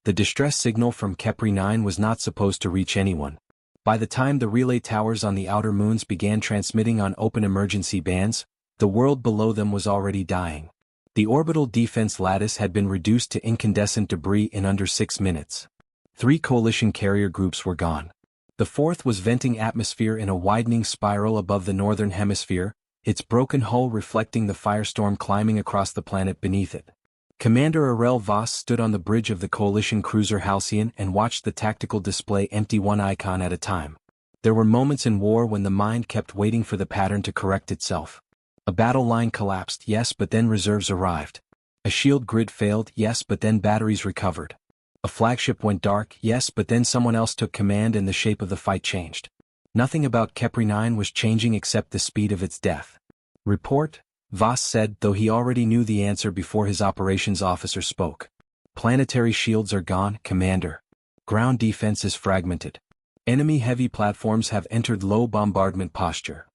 The distress signal from Kepri 9 was not supposed to reach anyone. By the time the relay towers on the outer moons began transmitting on open emergency bands, the world below them was already dying. The orbital defense lattice had been reduced to incandescent debris in under 6 minutes. 3 coalition carrier groups were gone. The 4th was venting atmosphere in a widening spiral above the northern hemisphere, its broken hull reflecting the firestorm climbing across the planet beneath it. Commander Arel Voss stood on the bridge of the coalition cruiser Halcyon and watched the tactical display empty one icon at a time. There were moments in war when the mind kept waiting for the pattern to correct itself. A battle line collapsed, yes, but then reserves arrived. A shield grid failed, yes, but then batteries recovered. A flagship went dark, yes, but then someone else took command and the shape of the fight changed. Nothing about Kepri 9 was changing except the speed of its death. Report, Voss said, though he already knew the answer before his operations officer spoke. Planetary shields are gone, Commander. Ground defense is fragmented. Enemy heavy platforms have entered low bombardment posture.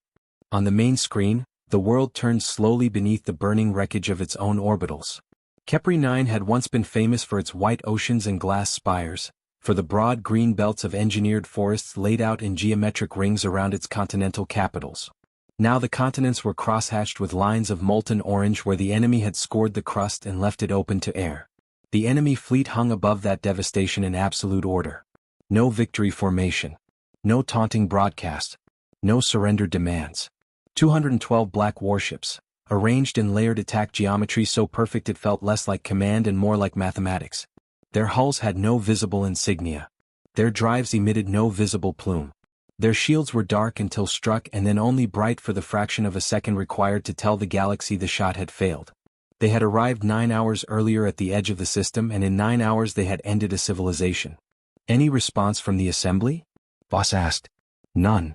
On the main screen, the world turned slowly beneath the burning wreckage of its own orbitals. Kepri 9 had once been famous for its white oceans and glass spires, for the broad green belts of engineered forests laid out in geometric rings around its continental capitals. Now the continents were crosshatched with lines of molten orange where the enemy had scored the crust and left it open to air. The enemy fleet hung above that devastation in absolute order. No victory formation. No taunting broadcast. No surrender demands. 212 black warships, arranged in layered attack geometry so perfect it felt less like command and more like mathematics. Their hulls had no visible insignia. Their drives emitted no visible plume. Their shields were dark until struck and then only bright for the fraction of a second required to tell the galaxy the shot had failed. They had arrived 9 hours earlier at the edge of the system, and in 9 hours they had ended a civilization. Any response from the assembly? Voss asked. None.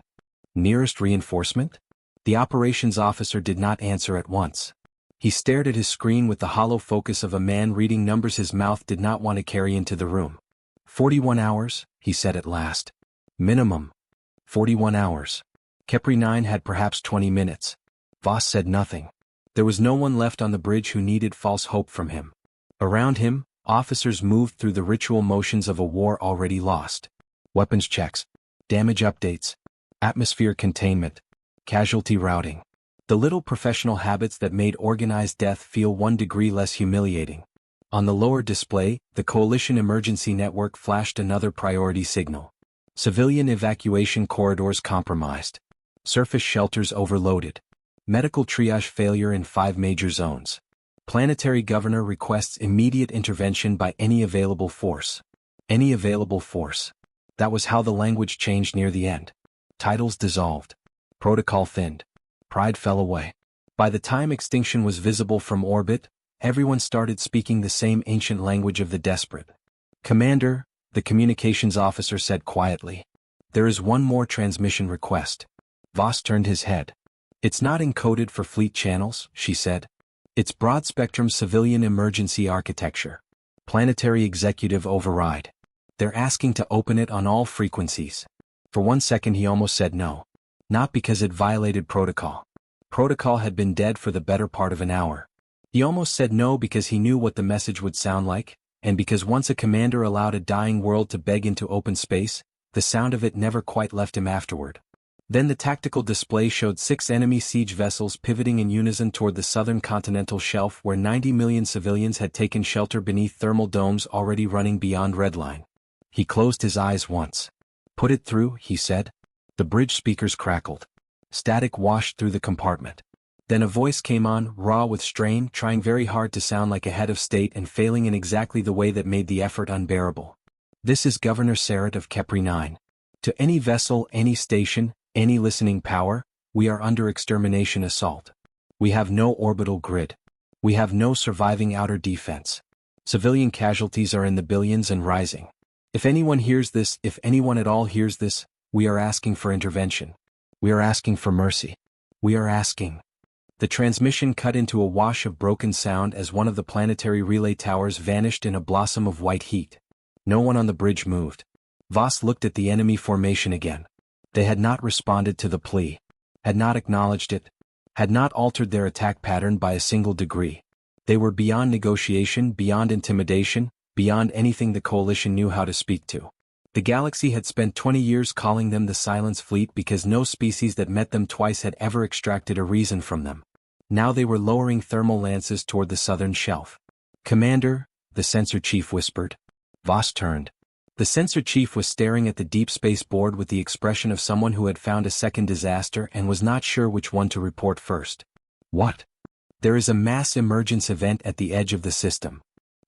Nearest reinforcement? The operations officer did not answer at once. He stared at his screen with the hollow focus of a man reading numbers his mouth did not want to carry into the room. 41 hours, he said at last. Minimum. 41 hours. Kepri 9 had perhaps 20 minutes. Voss said nothing. There was no one left on the bridge who needed false hope from him. Around him, officers moved through the ritual motions of a war already lost. Weapons checks. Damage updates. Atmosphere containment. Casualty routing. The little professional habits that made organized death feel 1 degree less humiliating. On the lower display, the Coalition Emergency Network flashed another priority signal. Civilian evacuation corridors compromised. Surface shelters overloaded. Medical triage failure in 5 major zones. Planetary Governor requests immediate intervention by any available force. Any available force. That was how the language changed near the end. Titles dissolved. Protocol thinned. Pride fell away. By the time extinction was visible from orbit, everyone started speaking the same ancient language of the desperate. Commander, the communications officer said quietly. There is one more transmission request. Voss turned his head. It's not encoded for fleet channels, she said. It's broad-spectrum civilian emergency architecture. Planetary executive override. They're asking to open it on all frequencies. For 1 second he almost said no. Not because it violated protocol. Protocol had been dead for the better part of an hour. He almost said no because he knew what the message would sound like, and because once a commander allowed a dying world to beg into open space, the sound of it never quite left him afterward. Then the tactical display showed 6 enemy siege vessels pivoting in unison toward the southern continental shelf where 90 million civilians had taken shelter beneath thermal domes already running beyond redline. He closed his eyes once. Put it through, he said. The bridge speakers crackled. Static washed through the compartment. Then a voice came on, raw with strain, trying very hard to sound like a head of state and failing in exactly the way that made the effort unbearable. This is Governor Serret of Kepri 9. To any vessel, any station, any listening power, we are under extermination assault. We have no orbital grid. We have no surviving outer defense. Civilian casualties are in the billions and rising. If anyone hears this, if anyone at all hears this, we are asking for intervention. We are asking for mercy. We are asking. The transmission cut into a wash of broken sound as one of the planetary relay towers vanished in a blossom of white heat. No one on the bridge moved. Voss looked at the enemy formation again. They had not responded to the plea, had not acknowledged it, had not altered their attack pattern by a single degree. They were beyond negotiation, beyond intimidation, beyond anything the Coalition knew how to speak to. The galaxy had spent 20 years calling them the Silence Fleet because no species that met them twice had ever extracted a reason from them. Now they were lowering thermal lances toward the southern shelf. "Commander," the sensor chief whispered. Voss turned. The sensor chief was staring at the deep space board with the expression of someone who had found a second disaster and was not sure which one to report first. "What?" "There is a mass emergence event at the edge of the system.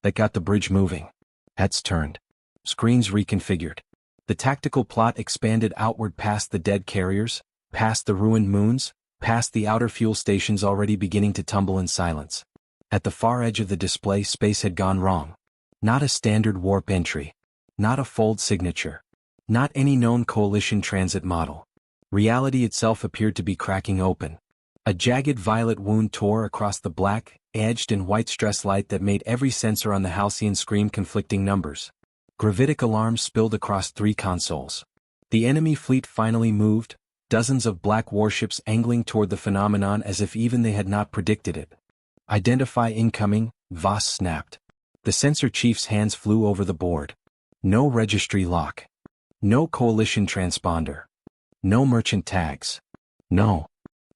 That got the bridge moving." Heads turned. Screens reconfigured. The tactical plot expanded outward past the dead carriers, past the ruined moons, past the outer fuel stations already beginning to tumble in silence. At the far edge of the display, space had gone wrong. Not a standard warp entry. Not a fold signature. Not any known Coalition transit model. Reality itself appeared to be cracking open. A jagged violet wound tore across the black, edged and white stress light that made every sensor on the Halcyon scream conflicting numbers. Gravitic alarms spilled across 3 consoles. The enemy fleet finally moved, dozens of black warships angling toward the phenomenon as if even they had not predicted it. "Identify incoming," Voss snapped. The sensor chief's hands flew over the board. No registry lock. No Coalition transponder. No merchant tags. No.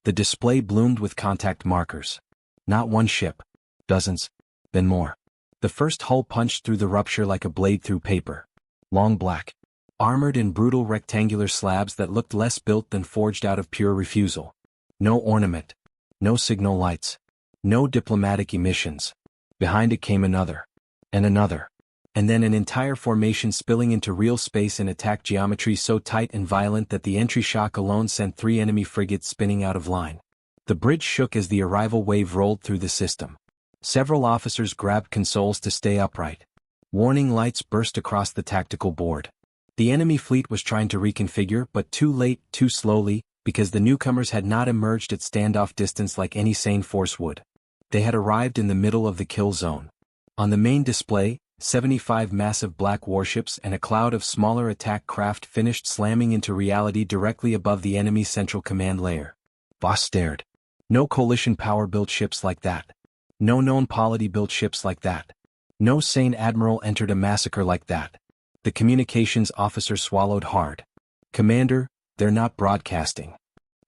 The display bloomed with contact markers. Not one ship. Dozens. Then more. The first hull punched through the rupture like a blade through paper. Long black. Armored in brutal rectangular slabs that looked less built than forged out of pure refusal. No ornament. No signal lights. No diplomatic emissions. Behind it came another. And another. And then an entire formation spilling into real space in attack geometry so tight and violent that the entry shock alone sent 3 enemy frigates spinning out of line. The bridge shook as the arrival wave rolled through the system. Several officers grabbed consoles to stay upright. Warning lights burst across the tactical board. The enemy fleet was trying to reconfigure, but too late, too slowly, because the newcomers had not emerged at standoff distance like any sane force would. They had arrived in the middle of the kill zone. On the main display, 75 massive black warships and a cloud of smaller attack craft finished slamming into reality directly above the enemy's central command layer. Voss stared. No Coalition power-built ships like that. No known polity-built ships like that. No sane admiral entered a massacre like that. The communications officer swallowed hard. "Commander, they're not broadcasting."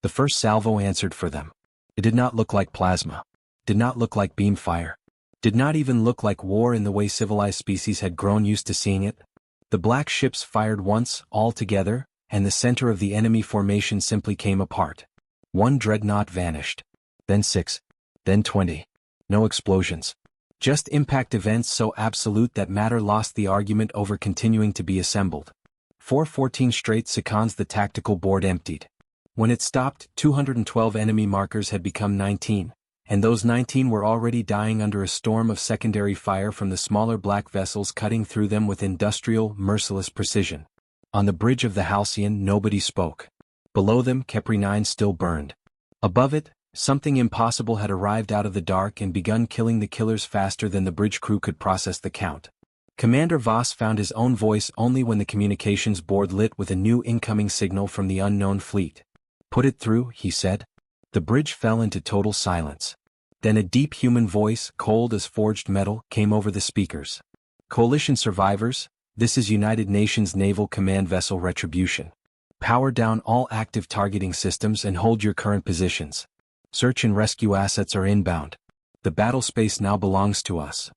The first salvo answered for them. It did not look like plasma. Did not look like beam fire. Did not even look like war in the way civilized species had grown used to seeing it. The black ships fired once, all together, and the center of the enemy formation simply came apart. 1 dreadnought vanished. Then 6. Then 20. No explosions. Just impact events so absolute that matter lost the argument over continuing to be assembled. 414 straight seconds the tactical board emptied. When it stopped, 212 enemy markers had become 19, and those 19 were already dying under a storm of secondary fire from the smaller black vessels cutting through them with industrial, merciless precision. On the bridge of the Halcyon, nobody spoke. Below them, Kepri 9 still burned. Above it, something impossible had arrived out of the dark and begun killing the killers faster than the bridge crew could process the count. Commander Voss found his own voice only when the communications board lit with a new incoming signal from the unknown fleet. "Put it through," he said. The bridge fell into total silence. Then a deep human voice, cold as forged metal, came over the speakers. "Coalition survivors, this is United Nations Naval Command Vessel Retribution. Power down all active targeting systems and hold your current positions. Search and rescue assets are inbound. The battle space now belongs to us."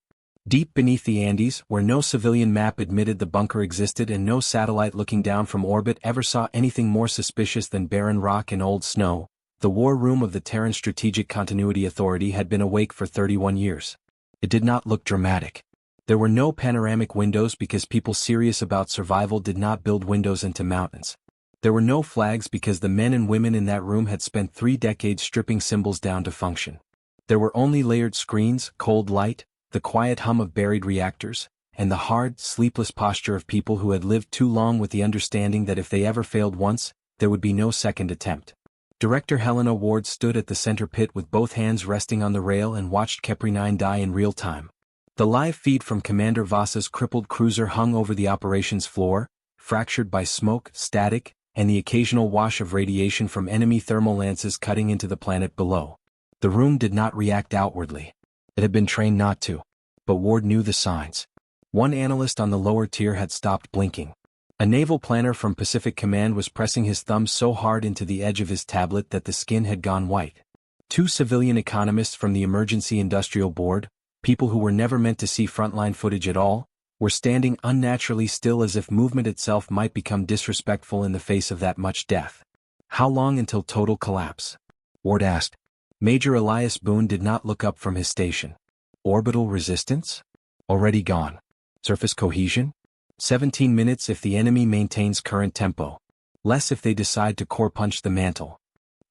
Deep beneath the Andes, where no civilian map admitted the bunker existed and no satellite looking down from orbit ever saw anything more suspicious than barren rock and old snow, the war room of the Terran Strategic Continuity Authority had been awake for 31 years. It did not look dramatic. There were no panoramic windows because people serious about survival did not build windows into mountains. There were no flags because the men and women in that room had spent 3 decades stripping symbols down to function. There were only layered screens, cold light, the quiet hum of buried reactors, and the hard, sleepless posture of people who had lived too long with the understanding that if they ever failed once, there would be no second attempt. Director Helena Ward stood at the center pit with both hands resting on the rail and watched Kepri 9 die in real time. The live feed from Commander Voss's crippled cruiser hung over the operations floor, fractured by smoke, static, and the occasional wash of radiation from enemy thermal lances cutting into the planet below. The room did not react outwardly. It had been trained not to. But Ward knew the signs. One analyst on the lower tier had stopped blinking. A naval planner from Pacific Command was pressing his thumb so hard into the edge of his tablet that the skin had gone white. Two civilian economists from the Emergency Industrial Board, people who were never meant to see frontline footage at all, were standing unnaturally still as if movement itself might become disrespectful in the face of that much death. How long until total collapse? Ward asked. Major Elias Boone did not look up from his station. Orbital resistance? Already gone. Surface cohesion? 17 minutes if the enemy maintains current tempo. Less if they decide to core punch the mantle.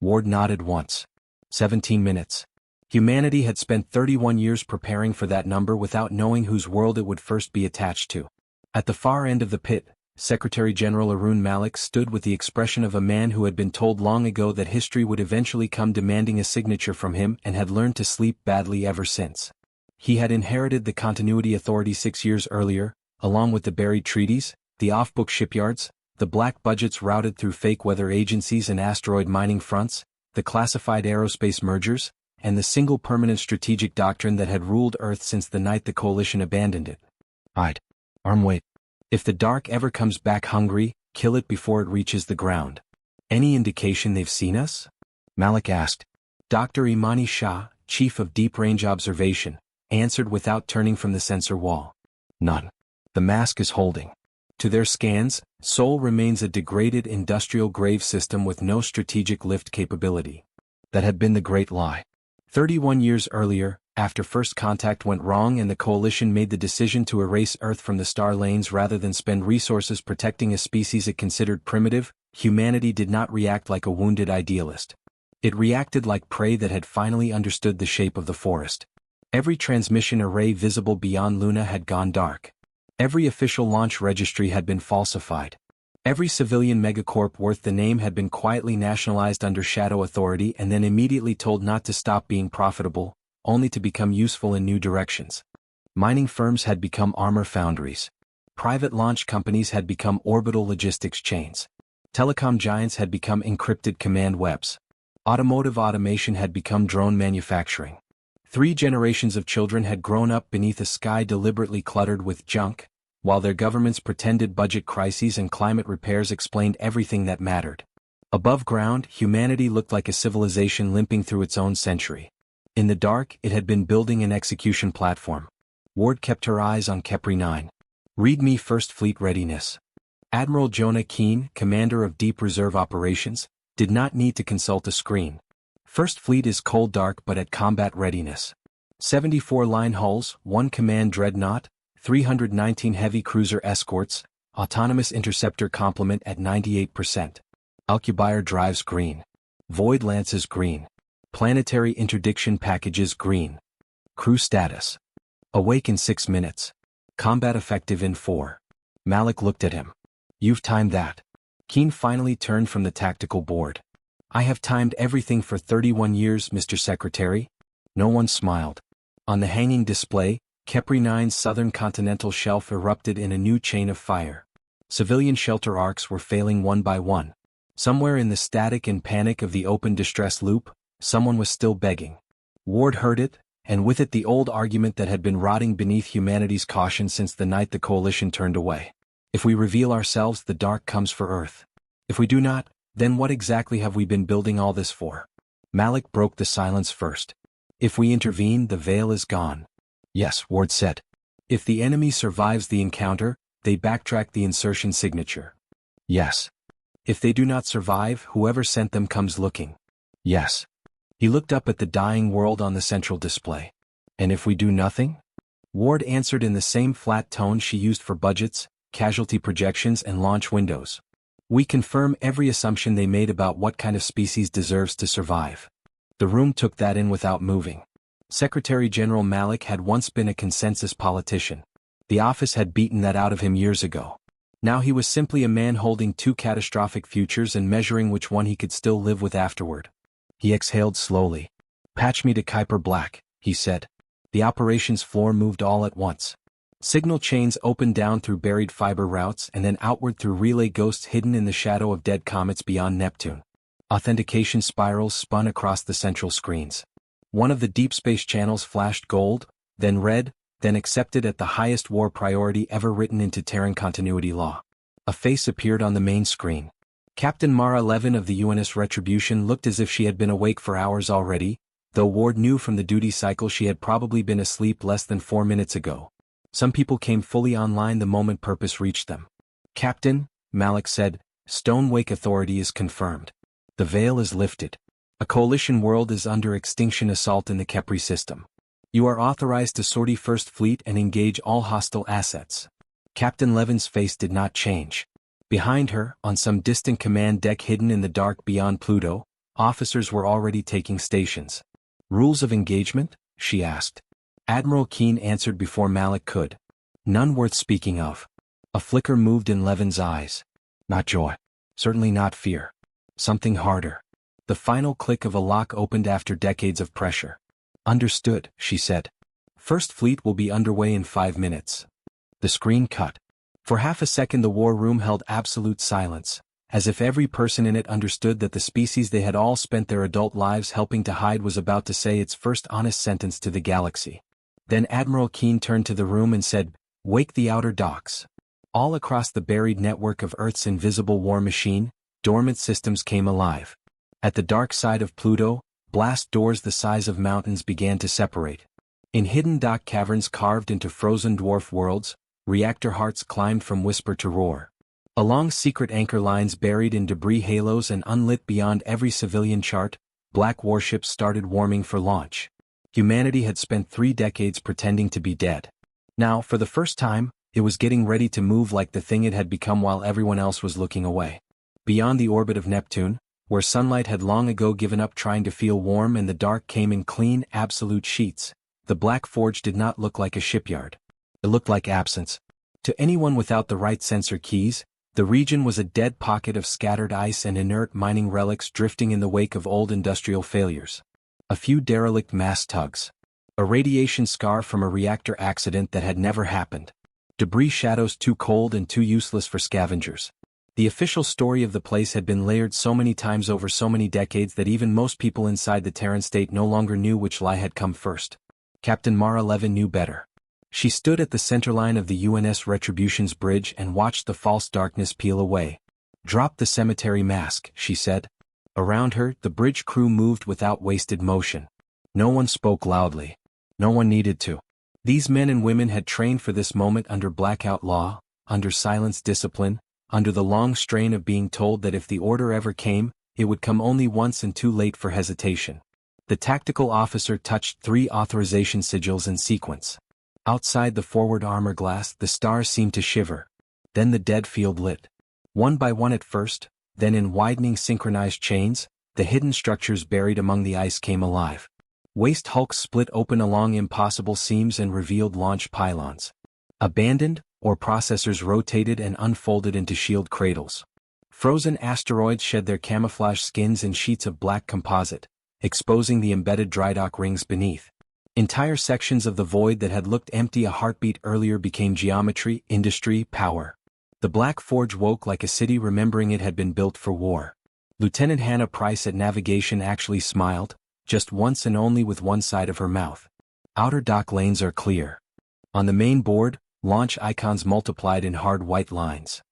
Ward nodded once. 17 minutes. Humanity had spent 31 years preparing for that number without knowing whose world it would first be attached to. At the far end of the pit, Secretary General Arun Malik stood with the expression of a man who had been told long ago that history would eventually come demanding a signature from him and had learned to sleep badly ever since. He had inherited the Continuity Authority 6 years earlier, along with the buried treaties, the off-book shipyards, the black budgets routed through fake weather agencies and asteroid mining fronts, the classified aerospace mergers, and the single permanent strategic doctrine that had ruled Earth since the night the Coalition abandoned it. I'd arm wait. If the dark ever comes back hungry, kill it before it reaches the ground. Any indication they've seen us? Malik asked. Dr. Imani Shah, Chief of Deep Range Observation, answered without turning from the sensor wall. None. The mask is holding. To their scans, Sol remains a degraded industrial grave system with no strategic lift capability. That had been the great lie. 31 years earlier, after first contact went wrong and the Coalition made the decision to erase Earth from the star lanes rather than spend resources protecting a species it considered primitive, humanity did not react like a wounded idealist. It reacted like prey that had finally understood the shape of the forest. Every transmission array visible beyond Luna had gone dark. Every official launch registry had been falsified. Every civilian megacorp worth the name had been quietly nationalized under shadow authority and then immediately told not to stop being profitable, only to become useful in new directions. Mining firms had become armor foundries. Private launch companies had become orbital logistics chains. Telecom giants had become encrypted command webs. Automotive automation had become drone manufacturing. 3 generations of children had grown up beneath a sky deliberately cluttered with junk, while their governments pretended budget crises and climate repairs explained everything that mattered. Above ground, humanity looked like a civilization limping through its own century. In the dark, it had been building an execution platform. Ward kept her eyes on Kepri 9. Read me First Fleet readiness. Admiral Jonah Keane, commander of Deep Reserve Operations, did not need to consult a screen. First Fleet is cold dark but at combat readiness. 74 line hulls, 1 command dreadnought, 319 heavy cruiser escorts, autonomous interceptor complement at 98%. Alcubierre drives green. Void lances green. Planetary interdiction packages green. Crew status. Awake in 6 minutes. Combat effective in 4. Malik looked at him. You've timed that. Keane finally turned from the tactical board. I have timed everything for 31 years, Mr. Secretary. No one smiled. On the hanging display, Kepri 9's southern continental shelf erupted in a new chain of fire. Civilian shelter arcs were failing one by one. Somewhere in the static and panic of the open distress loop, someone was still begging. Ward heard it, and with it the old argument that had been rotting beneath humanity's caution since the night the Coalition turned away. If we reveal ourselves, the dark comes for Earth. If we do not, then what exactly have we been building all this for? Malik broke the silence first. If we intervene, the veil is gone. Yes, Ward said. If the enemy survives the encounter, they backtrack the insertion signature. Yes. If they do not survive, whoever sent them comes looking. Yes. He looked up at the dying world on the central display. And if we do nothing? Ward answered in the same flat tone she used for budgets, casualty projections and launch windows. We confirm every assumption they made about what kind of species deserves to survive. The room took that in without moving. Secretary General Malik had once been a consensus politician. The office had beaten that out of him years ago. Now he was simply a man holding 2 catastrophic futures and measuring which one he could still live with afterward. He exhaled slowly. Patch me to Kuiper Black, he said. The operations floor moved all at once. Signal chains opened down through buried fiber routes and then outward through relay ghosts hidden in the shadow of dead comets beyond Neptune. Authentication spirals spun across the central screens. One of the deep space channels flashed gold, then red, then accepted at the highest war priority ever written into Terran continuity law. A face appeared on the main screen. Captain Mara 11 of the UNS Retribution looked as if she had been awake for hours already, though Ward knew from the duty cycle she had probably been asleep less than 4 minutes ago. Some people came fully online the moment purpose reached them. "Captain," Malik said, "Stonewake Authority is confirmed. The veil is lifted. A coalition world is under extinction assault in the Kepri system. You are authorized to sortie First Fleet and engage all hostile assets." Captain Levin's face did not change. Behind her, on some distant command deck hidden in the dark beyond Pluto, officers were already taking stations. "Rules of engagement?" she asked. Admiral Keene answered before Malik could. "None worth speaking of." A flicker moved in Levin's eyes. "Not joy. Certainly not fear. Something harder." The final click of a lock opened after decades of pressure. "Understood," she said. "First Fleet will be underway in 5 minutes." The screen cut. For half a second the war room held absolute silence, as if every person in it understood that the species they had all spent their adult lives helping to hide was about to say its first honest sentence to the galaxy. Then Admiral Keene turned to the room and said, "Wake the outer docks." All across the buried network of Earth's invisible war machine, dormant systems came alive. At the dark side of Pluto, blast doors the size of mountains began to separate. In hidden dock caverns carved into frozen dwarf worlds, reactor hearts climbed from whisper to roar. Along secret anchor lines buried in debris halos and unlit beyond every civilian chart, black warships started warming for launch. Humanity had spent 3 decades pretending to be dead. Now, for the first time, it was getting ready to move like the thing it had become while everyone else was looking away. Beyond the orbit of Neptune, where sunlight had long ago given up trying to feel warm and the dark came in clean, absolute sheets, the Black Forge did not look like a shipyard. It looked like absence. To anyone without the right sensor keys, the region was a dead pocket of scattered ice and inert mining relics drifting in the wake of old industrial failures. A few derelict mast tugs. A radiation scar from a reactor accident that had never happened. Debris shadows too cold and too useless for scavengers. The official story of the place had been layered so many times over so many decades that even most people inside the Terran state no longer knew which lie had come first. Captain Mara 11 knew better. She stood at the centerline of the UNS Retribution's bridge and watched the false darkness peel away. "Drop the cemetery mask," she said. Around her, the bridge crew moved without wasted motion. No one spoke loudly. No one needed to. These men and women had trained for this moment under blackout law, under silence discipline, under the long strain of being told that if the order ever came, it would come only once and too late for hesitation. The tactical officer touched 3 authorization sigils in sequence. Outside the forward armor glass, the stars seemed to shiver. Then the dead field lit. One by one at first, then in widening synchronized chains, the hidden structures buried among the ice came alive. Waste hulks split open along impossible seams and revealed launch pylons. Abandoned, or processors rotated and unfolded into shield cradles. Frozen asteroids shed their camouflage skins in sheets of black composite, exposing the embedded drydock rings beneath. Entire sections of the void that had looked empty a heartbeat earlier became geometry, industry, power. The Black Forge woke like a city remembering it had been built for war. Lieutenant Hannah Price at navigation actually smiled, just once and only with one side of her mouth. Outer dock lanes are clear. On the main board, launch icons multiplied in hard white lines.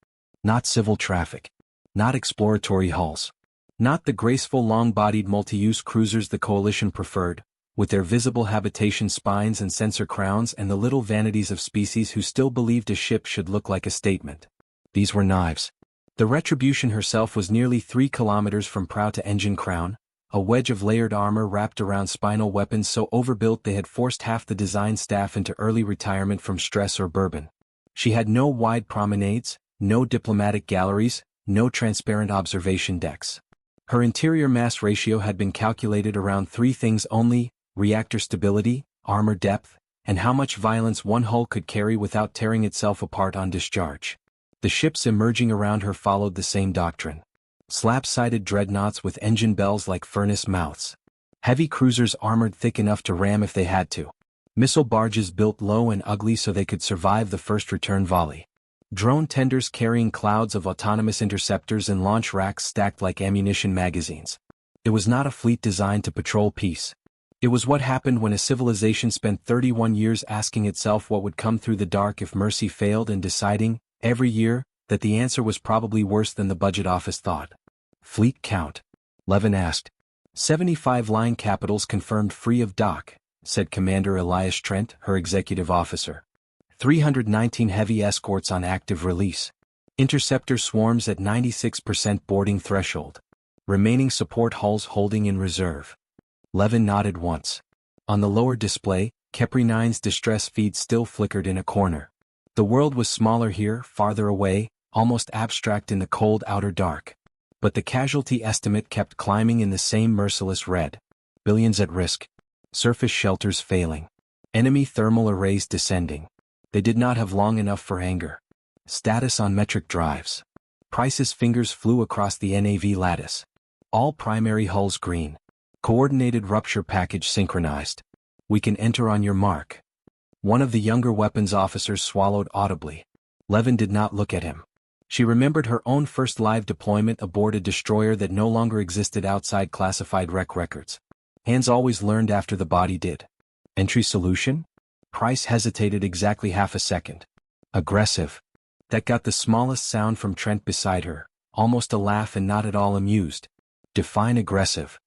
Not civil traffic. Not exploratory hulls. Not the graceful long-bodied multi-use cruisers the Coalition preferred, with their visible habitation spines and sensor crowns and the little vanities of species who still believed a ship should look like a statement. These were knives. The Retribution herself was nearly 3 kilometers from prow to engine crown, a wedge of layered armor wrapped around spinal weapons so overbuilt they had forced half the design staff into early retirement from stress or bourbon. She had no wide promenades, no diplomatic galleries, no transparent observation decks. Her interior mass ratio had been calculated around 3 things only: reactor stability, armor depth, and how much violence one hull could carry without tearing itself apart on discharge. The ships emerging around her followed the same doctrine. Slab-sided dreadnoughts with engine bells like furnace mouths. Heavy cruisers armored thick enough to ram if they had to. Missile barges built low and ugly so they could survive the first return volley. Drone tenders carrying clouds of autonomous interceptors and launch racks stacked like ammunition magazines. It was not a fleet designed to patrol peace. It was what happened when a civilization spent 31 years asking itself what would come through the dark if mercy failed and deciding, every year, that the answer was probably worse than the budget office thought. Fleet count? Levin asked. 75 line capitals confirmed free of dock, said Commander Elias Trent, her executive officer. 319 heavy escorts on active release. Interceptor swarms at 96% boarding threshold. Remaining support hulls holding in reserve. Levin nodded once. On the lower display, Kepri 9's distress feed still flickered in a corner. The world was smaller here, farther away, almost abstract in the cold outer dark. But the casualty estimate kept climbing in the same merciless red. Billions at risk. Surface shelters failing. Enemy thermal arrays descending. They did not have long enough for anger. Status on metric drives. Price's fingers flew across the NAV lattice. All primary hulls green. Coordinated rupture package synchronized. We can enter on your mark. One of the younger weapons officers swallowed audibly. Levin did not look at him. She remembered her own first live deployment aboard a destroyer that no longer existed outside classified wreck records. Hands always learned after the body did. Entry solution? Price hesitated exactly half a second. Aggressive. That got the smallest sound from Trent beside her, almost a laugh and not at all amused. Define aggressive.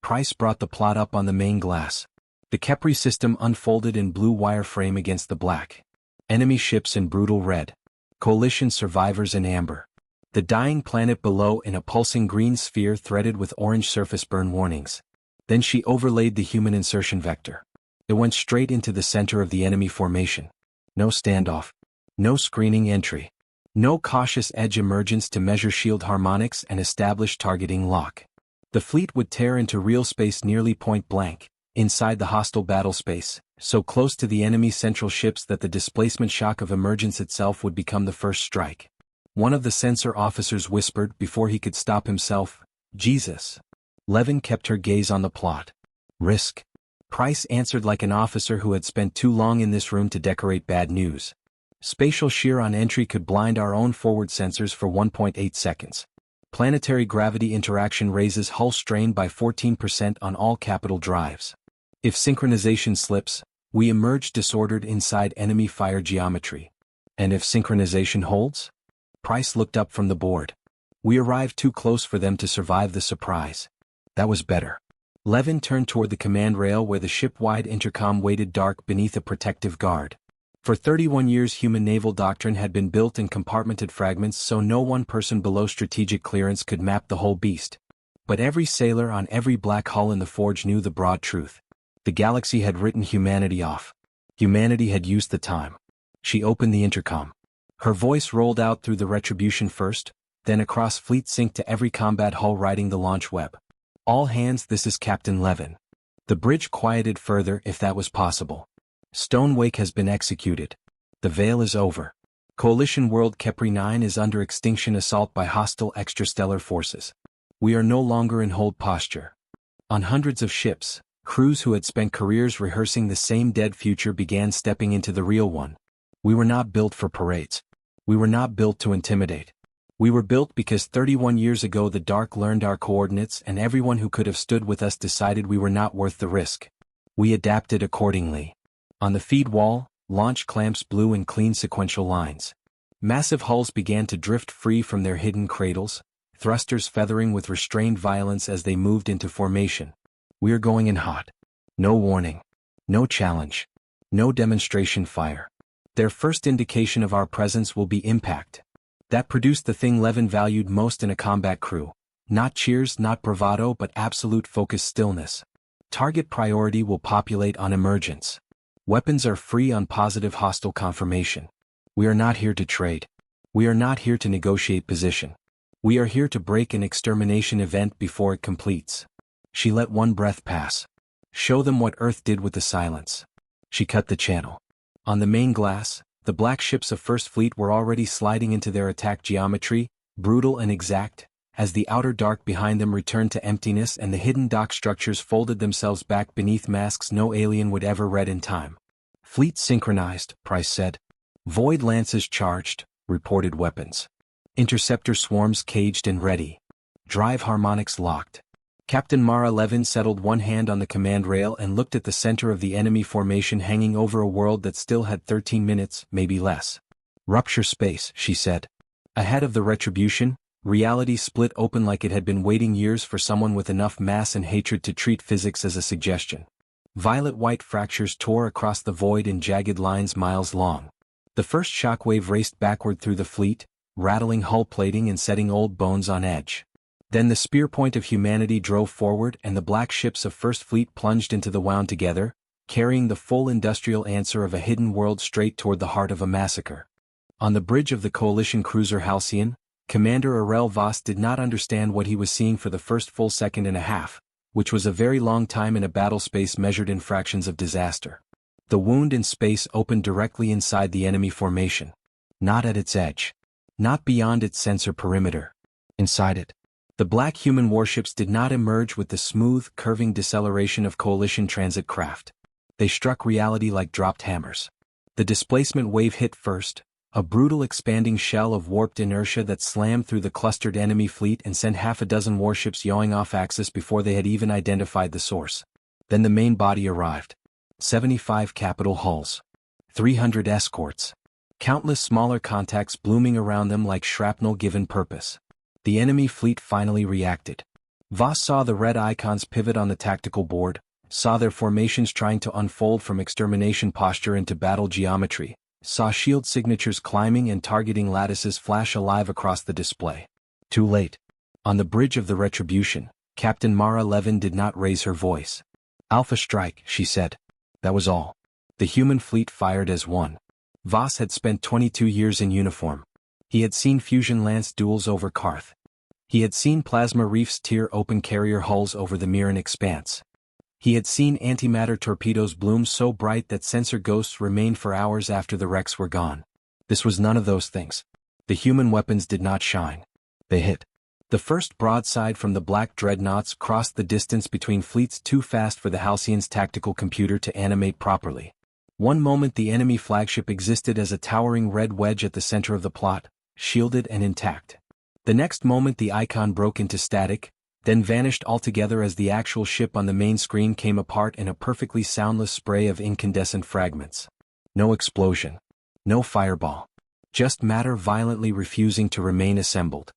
Price brought the plot up on the main glass. The Kepri system unfolded in blue wireframe against the black. Enemy ships in brutal red. Coalition survivors in amber. The dying planet below in a pulsing green sphere threaded with orange surface burn warnings. Then she overlaid the human insertion vector. It went straight into the center of the enemy formation. No standoff. No screening entry. No cautious edge emergence to measure shield harmonics and establish targeting lock. The fleet would tear into real space nearly point blank, inside the hostile battle space, so close to the enemy's central ships that the displacement shock of emergence itself would become the first strike. One of the sensor officers whispered before he could stop himself, "Jesus." Levin kept her gaze on the plot. Risk. Price answered like an officer who had spent too long in this room to decorate bad news. Spatial shear on entry could blind our own forward sensors for 1.8 seconds. Planetary gravity interaction raises hull strain by 14% on all capital drives. If synchronization slips, we emerge disordered inside enemy fire geometry. And if synchronization holds? Price looked up from the board. We arrived too close for them to survive the surprise. That was better. Levin turned toward the command rail where the ship-wide intercom waited dark beneath a protective guard. For 31 years human naval doctrine had been built in compartmented fragments so no one person below strategic clearance could map the whole beast. But every sailor on every black hull in the forge knew the broad truth. The galaxy had written humanity off. Humanity had used the time. She opened the intercom. Her voice rolled out through the retribution first, then across fleet sync to every combat hull riding the launch web. All hands, this is Captain Levin. The bridge quieted further if that was possible. Stonewake has been executed. The veil is over. Coalition world Kepri 9 is under extinction assault by hostile extrastellar forces. We are no longer in hold posture. On hundreds of ships, crews who had spent careers rehearsing the same dead future began stepping into the real one. We were not built for parades. We were not built to intimidate. We were built because 31 years ago the dark learned our coordinates and everyone who could have stood with us decided we were not worth the risk. We adapted accordingly. On the feed wall, launch clamps blew in clean sequential lines. Massive hulls began to drift free from their hidden cradles, thrusters feathering with restrained violence as they moved into formation. We're going in hot. No warning. No challenge. No demonstration fire. Their first indication of our presence will be impact. That produced the thing Levin valued most in a combat crew. Not cheers, not bravado, but absolute focused stillness. Target priority will populate on emergence. Weapons are free on positive hostile confirmation. We are not here to trade. We are not here to negotiate position. We are here to break an extermination event before it completes. She let one breath pass. Show them what Earth did with the silence. She cut the channel. On the main glass, the black ships of First Fleet were already sliding into their attack geometry, brutal and exact, as the outer dark behind them returned to emptiness and the hidden dock structures folded themselves back beneath masks no alien would ever read in time. Fleet synchronized, Price said. Void lances charged, reported weapons. Interceptor swarms caged and ready. Drive harmonics locked. Captain Mara Levin settled one hand on the command rail and looked at the center of the enemy formation hanging over a world that still had 13 minutes, maybe less. Rupture space, she said. Ahead of the retribution, reality split open like it had been waiting years for someone with enough mass and hatred to treat physics as a suggestion. Violet-white fractures tore across the void in jagged lines miles long. The first shockwave raced backward through the fleet, rattling hull plating and setting old bones on edge. Then the spear point of humanity drove forward and the black ships of First Fleet plunged into the wound together, carrying the full industrial answer of a hidden world straight toward the heart of a massacre. On the bridge of the coalition cruiser Halcyon, Commander Arel Voss did not understand what he was seeing for the first full second and a half, which was a very long time in a battle space measured in fractions of disaster. The wound in space opened directly inside the enemy formation. Not at its edge. Not beyond its sensor perimeter. Inside it. The black human warships did not emerge with the smooth, curving deceleration of coalition transit craft. They struck reality like dropped hammers. The displacement wave hit first, a brutal expanding shell of warped inertia that slammed through the clustered enemy fleet and sent half a dozen warships yawing off axis before they had even identified the source. Then the main body arrived. 75 capital hulls. 300 escorts. Countless smaller contacts blooming around them like shrapnel given purpose. The enemy fleet finally reacted. Voss saw the red icons pivot on the tactical board, saw their formations trying to unfold from extermination posture into battle geometry, saw shield signatures climbing and targeting lattices flash alive across the display. Too late. On the bridge of the retribution, Captain Mara Levin did not raise her voice. Alpha strike, she said. That was all. The human fleet fired as one. Voss had spent 22 years in uniform. He had seen fusion lance duels over Karth. He had seen plasma reefs tear open carrier hulls over the Mirren expanse. He had seen antimatter torpedoes bloom so bright that sensor ghosts remained for hours after the wrecks were gone. This was none of those things. The human weapons did not shine. They hit. The first broadside from the black dreadnoughts crossed the distance between fleets too fast for the Halcyon's tactical computer to animate properly. One moment the enemy flagship existed as a towering red wedge at the center of the plot, shielded and intact. The next moment the icon broke into static, then vanished altogether as the actual ship on the main screen came apart in a perfectly soundless spray of incandescent fragments. No explosion. No fireball. Just matter violently refusing to remain assembled.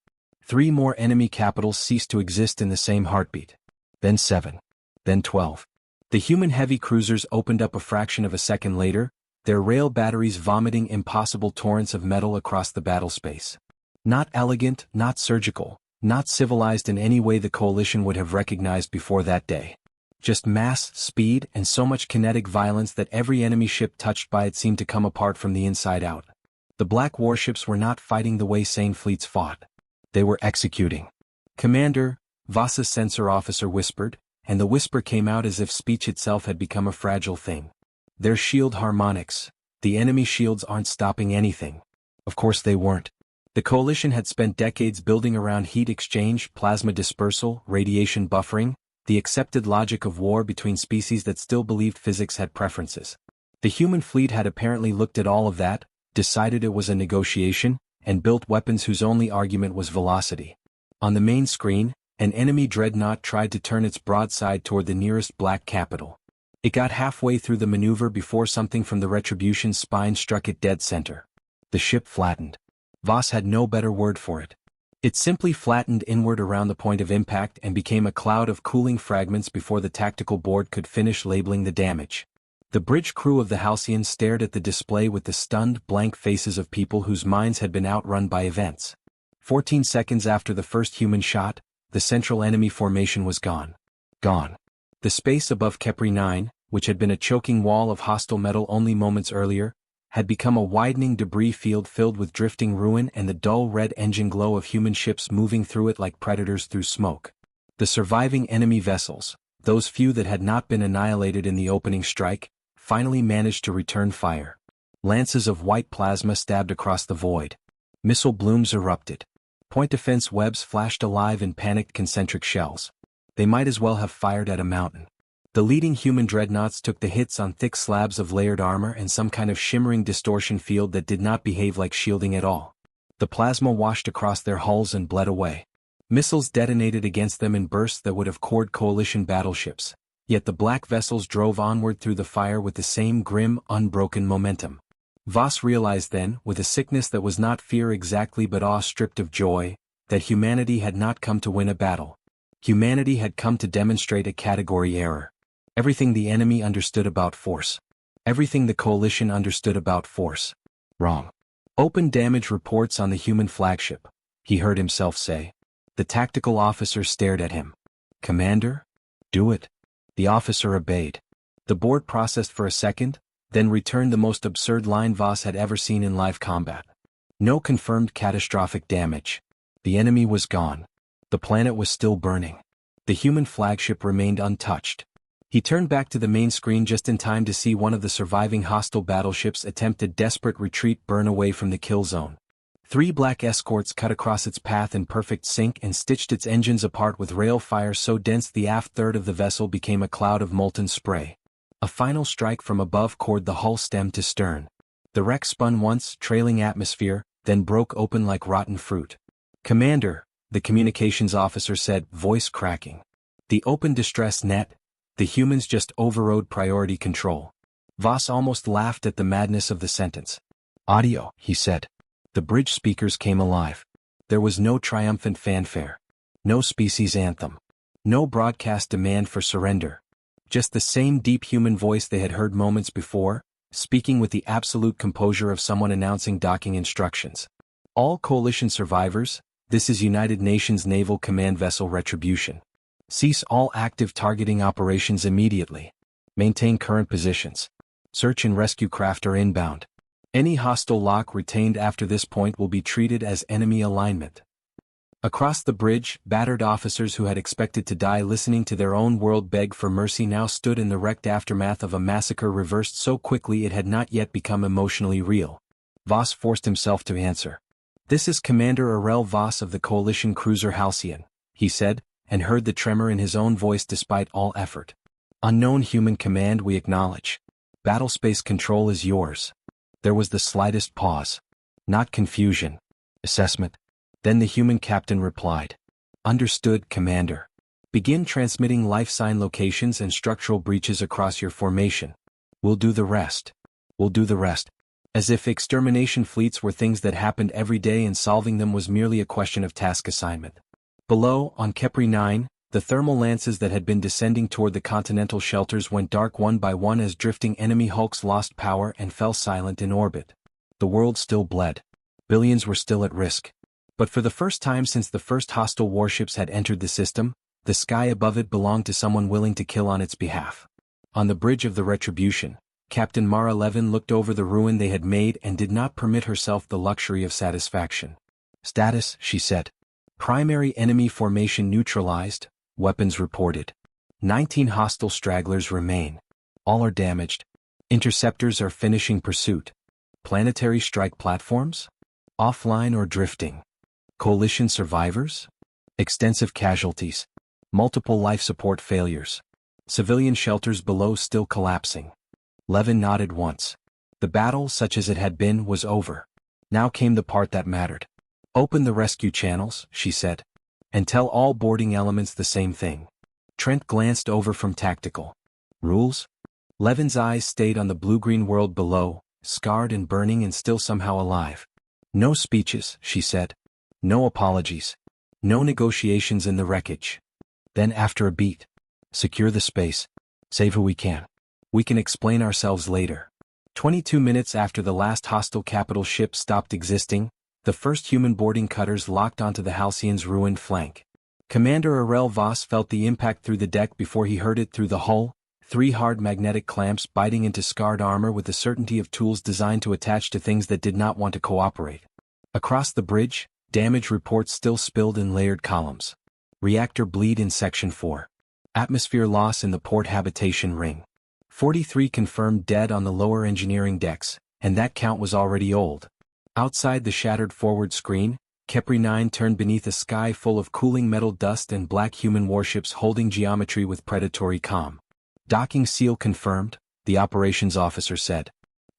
3 more enemy capitals ceased to exist in the same heartbeat. Then 7. Then 12. The human heavy cruisers opened up a fraction of a second later, their rail batteries vomiting impossible torrents of metal across the battle space. Not elegant, not surgical, not civilized in any way the coalition would have recognized before that day. Just mass, speed, and so much kinetic violence that every enemy ship touched by it seemed to come apart from the inside out. The black warships were not fighting the way sane fleets fought. They were executing. Commander, Voss's sensor officer whispered, and the whisper came out as if speech itself had become a fragile thing. Their shield harmonics. The enemy shields aren't stopping anything. Of course they weren't. The coalition had spent decades building around heat exchange, plasma dispersal, radiation buffering, the accepted logic of war between species that still believed physics had preferences. The human fleet had apparently looked at all of that, decided it was a negotiation, and built weapons whose only argument was velocity. On the main screen, an enemy dreadnought tried to turn its broadside toward the nearest black capital. It got halfway through the maneuver before something from the Retribution's spine struck it dead center. The ship flattened. Voss had no better word for it. It simply flattened inward around the point of impact and became a cloud of cooling fragments before the tactical board could finish labeling the damage. The bridge crew of the Halcyon stared at the display with the stunned, blank faces of people whose minds had been outrun by events. 14 seconds after the first human shot, the central enemy formation was gone. Gone. The space above Kepri 9, which had been a choking wall of hostile metal only moments earlier, had become a widening debris field filled with drifting ruin and the dull red engine glow of human ships moving through it like predators through smoke. The surviving enemy vessels, those few that had not been annihilated in the opening strike, finally managed to return fire. Lances of white plasma stabbed across the void. Missile blooms erupted. Point defense webs flashed alive in panicked concentric shells. They might as well have fired at a mountain. The leading human dreadnoughts took the hits on thick slabs of layered armor and some kind of shimmering distortion field that did not behave like shielding at all. The plasma washed across their hulls and bled away. Missiles detonated against them in bursts that would have cored coalition battleships. Yet the black vessels drove onward through the fire with the same grim, unbroken momentum. Voss realized then, with a sickness that was not fear exactly but awe stripped of joy, that humanity had not come to win a battle. Humanity had come to demonstrate a category error. Everything the enemy understood about force. Everything the coalition understood about force. Wrong. Open damage reports on the human flagship, he heard himself say. The tactical officer stared at him. Commander? Do it. The officer obeyed. The board processed for a second, then returned the most absurd line Voss had ever seen in live combat. No confirmed catastrophic damage. The enemy was gone. The planet was still burning. The human flagship remained untouched. He turned back to the main screen just in time to see one of the surviving hostile battleships attempt a desperate retreat burn away from the kill zone. 3 black escorts cut across its path in perfect sync and stitched its engines apart with rail fire so dense the aft third of the vessel became a cloud of molten spray. A final strike from above cored the hull stem to stern. The wreck spun once, trailing atmosphere, then broke open like rotten fruit. Commander, the communications officer said, voice cracking. The open distress net. The humans just overrode priority control. Voss almost laughed at the madness of the sentence. Audio, he said. The bridge speakers came alive. There was no triumphant fanfare. No species anthem. No broadcast demand for surrender. Just the same deep human voice they had heard moments before, speaking with the absolute composure of someone announcing docking instructions. All coalition survivors, this is United Nations Naval Command Vessel Retribution. Cease all active targeting operations immediately. Maintain current positions. Search and rescue craft are inbound. Any hostile lock retained after this point will be treated as enemy alignment. Across the bridge, battered officers who had expected to die listening to their own world beg for mercy now stood in the wrecked aftermath of a massacre reversed so quickly it had not yet become emotionally real. Voss forced himself to answer. This is Commander Aurel Voss of the coalition cruiser Halcyon, he said, and heard the tremor in his own voice despite all effort. Unknown human command, we acknowledge. Battlespace control is yours. There was the slightest pause. Not confusion. Assessment. Then the human captain replied. Understood, Commander. Begin transmitting life sign locations and structural breaches across your formation. We'll do the rest. We'll do the rest. As if extermination fleets were things that happened every day and solving them was merely a question of task assignment. Below, on Kepri 9, the thermal lances that had been descending toward the continental shelters went dark one by one as drifting enemy hulks lost power and fell silent in orbit. The world still bled. Billions were still at risk. But for the first time since the first hostile warships had entered the system, the sky above it belonged to someone willing to kill on its behalf. On the bridge of the Retribution, Captain Mara Levin looked over the ruin they had made and did not permit herself the luxury of satisfaction. Status, she said. Primary enemy formation neutralized, weapons reported. 19 hostile stragglers remain. All are damaged. Interceptors are finishing pursuit. Planetary strike platforms? Offline or drifting. Coalition survivors? Extensive casualties. Multiple life support failures. Civilian shelters below still collapsing. Levin nodded once. The battle, such as it had been, was over. Now came the part that mattered. Open the rescue channels, she said. And tell all boarding elements the same thing. Trent glanced over from tactical. Rules? Levin's eyes stayed on the blue-green world below, scarred and burning and still somehow alive. No speeches, she said. No apologies. No negotiations in the wreckage. Then after a beat. Secure the space. Save who we can. We can explain ourselves later. 22 minutes after the last hostile capital ship stopped existing, the first human boarding cutters locked onto the Halcyon's ruined flank. Commander Aurel Voss felt the impact through the deck before he heard it through the hull, 3 hard magnetic clamps biting into scarred armor with the certainty of tools designed to attach to things that did not want to cooperate. Across the bridge, damage reports still spilled in layered columns. Reactor bleed in Section 4. Atmosphere loss in the port habitation ring. 43 confirmed dead on the lower engineering decks, and that count was already old. Outside the shattered forward screen, Kepri 9 turned beneath a sky full of cooling metal dust and black human warships holding geometry with predatory calm. Docking seal confirmed, the operations officer said.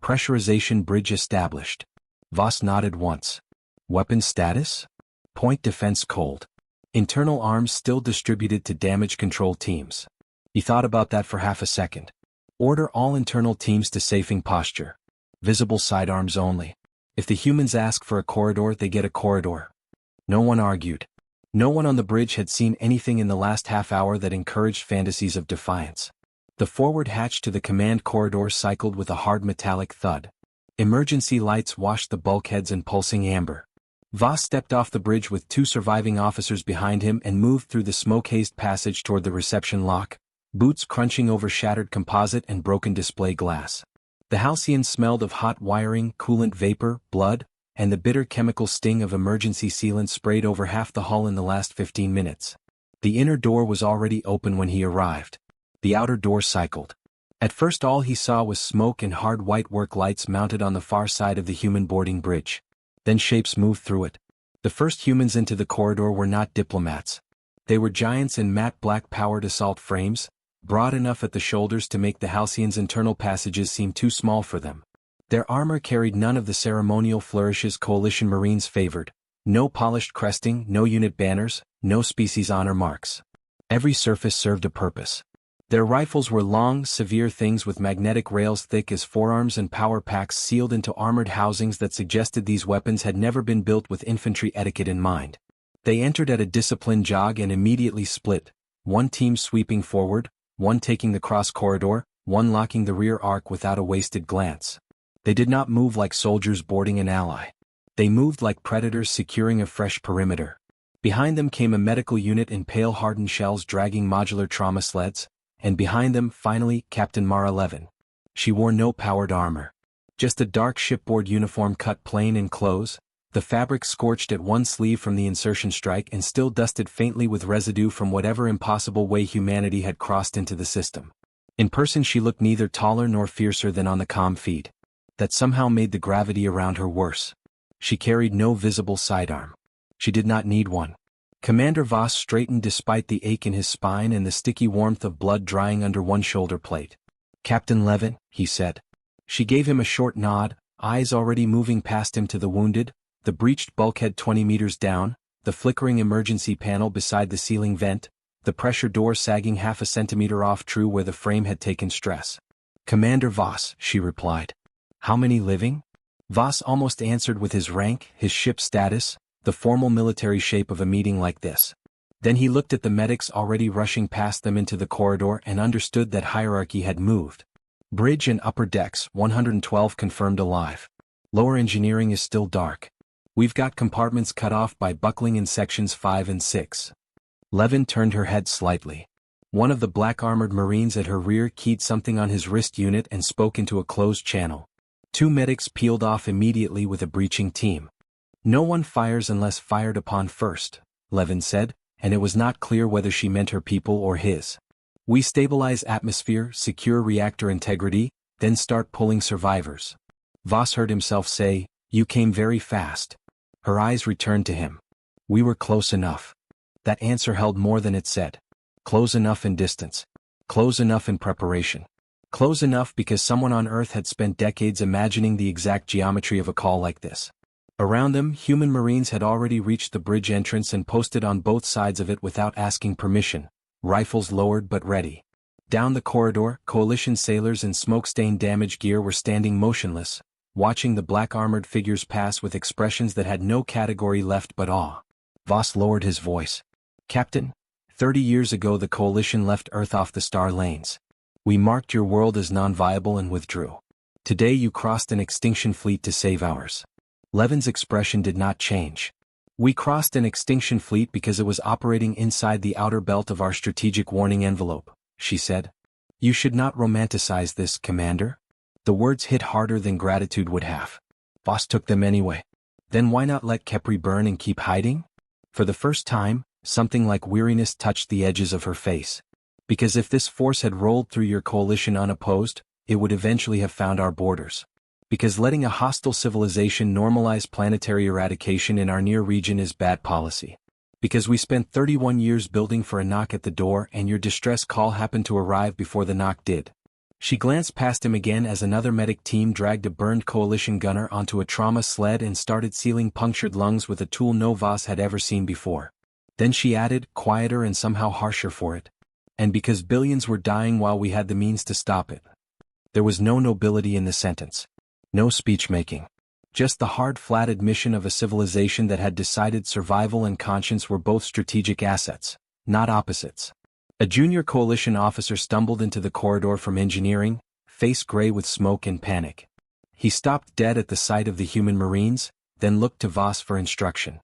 Pressurization bridge established. Voss nodded once. Weapons status? Point defense cold. Internal arms still distributed to damage control teams. He thought about that for half a second. Order all internal teams to safing posture. Visible sidearms only. If the humans ask for a corridor, they get a corridor. No one argued. No one on the bridge had seen anything in the last half hour that encouraged fantasies of defiance. The forward hatch to the command corridor cycled with a hard metallic thud. Emergency lights washed the bulkheads in pulsing amber. Voss stepped off the bridge with 2 surviving officers behind him and moved through the smoke-hazed passage toward the reception lock, boots crunching over shattered composite and broken display glass. The halcyon smelled of hot wiring, coolant vapor, blood, and the bitter chemical sting of emergency sealant sprayed over half the hull in the last 15 minutes. The inner door was already open when he arrived. The outer door cycled. At first all he saw was smoke and hard white work lights mounted on the far side of the human boarding bridge. Then shapes moved through it. The first humans into the corridor were not diplomats. They were giants in matte black powered assault frames, broad enough at the shoulders to make the halcyon's internal passages seem too small for them. Their armor carried none of the ceremonial flourishes Coalition Marines favored. No polished cresting, no unit banners, no species honor marks. Every surface served a purpose. Their rifles were long, severe things with magnetic rails thick as forearms and power packs sealed into armored housings that suggested these weapons had never been built with infantry etiquette in mind. They entered at a disciplined jog and immediately split, one team sweeping forward, one taking the cross corridor, one locking the rear arc without a wasted glance. They did not move like soldiers boarding an ally. They moved like predators securing a fresh perimeter. Behind them came a medical unit in pale hardened shells dragging modular trauma sleds, and behind them, finally, Captain Mar 11. She wore no powered armor. Just a dark shipboard uniform cut plain in clothes, the fabric scorched at one sleeve from the insertion strike and still dusted faintly with residue from whatever impossible way humanity had crossed into the system. In person she looked neither taller nor fiercer than on the comm feed. That somehow made the gravity around her worse. She carried no visible sidearm. She did not need one. Commander Voss straightened despite the ache in his spine and the sticky warmth of blood drying under one shoulder plate. "Captain Levin," he said. She gave him a short nod, eyes already moving past him to the wounded, the breached bulkhead 20 meters down, the flickering emergency panel beside the ceiling vent, the pressure door sagging half a centimeter off true where the frame had taken stress. "Commander Voss," she replied. "How many living?" Voss almost answered with his rank, his ship status, the formal military shape of a meeting like this. Then he looked at the medics already rushing past them into the corridor and understood that hierarchy had moved. Bridge and upper decks, 112 confirmed alive. Lower engineering is still dark. We've got compartments cut off by buckling in sections 5 and 6. Levin turned her head slightly. One of the black-armored Marines at her rear keyed something on his wrist unit and spoke into a closed channel. 2 medics peeled off immediately with a breaching team. "No one fires unless fired upon first," Levin said, and it was not clear whether she meant her people or his. "We stabilize atmosphere, secure reactor integrity, then start pulling survivors." Voss heard himself say, "You came very fast." Her eyes returned to him. "We were close enough." That answer held more than it said. Close enough in distance. Close enough in preparation. Close enough because someone on Earth had spent decades imagining the exact geometry of a call like this. Around them, human Marines had already reached the bridge entrance and posted on both sides of it without asking permission, rifles lowered but ready. Down the corridor, Coalition sailors in smoke-stained damage gear were standing motionless, watching the black-armored figures pass with expressions that had no category left but awe. Voss lowered his voice. "Captain, 30 years ago the Coalition left Earth off the star lanes. We marked your world as non-viable and withdrew. Today you crossed an extinction fleet to save ours." Levin's expression did not change. "We crossed an extinction fleet because it was operating inside the outer belt of our strategic warning envelope," she said. "You should not romanticize this, Commander." The words hit harder than gratitude would have. Voss took them anyway. Then why not let Kepri burn and keep hiding? For the first time, something like weariness touched the edges of her face. "Because if this force had rolled through your coalition unopposed, it would eventually have found our borders. Because letting a hostile civilization normalize planetary eradication in our near region is bad policy. Because we spent 31 years building for a knock at the door and your distress call happened to arrive before the knock did." She glanced past him again as another medic team dragged a burned coalition gunner onto a trauma sled and started sealing punctured lungs with a tool no Voss had ever seen before. Then she added, quieter and somehow harsher for it. And because billions were dying while we had the means to stop it. There was no nobility in the sentence. No speech-making. Just the hard, flat admission of a civilization that had decided survival and conscience were both strategic assets, not opposites. A junior coalition officer stumbled into the corridor from engineering, face gray with smoke and panic. He stopped dead at the sight of the human Marines, then looked to Voss for instruction.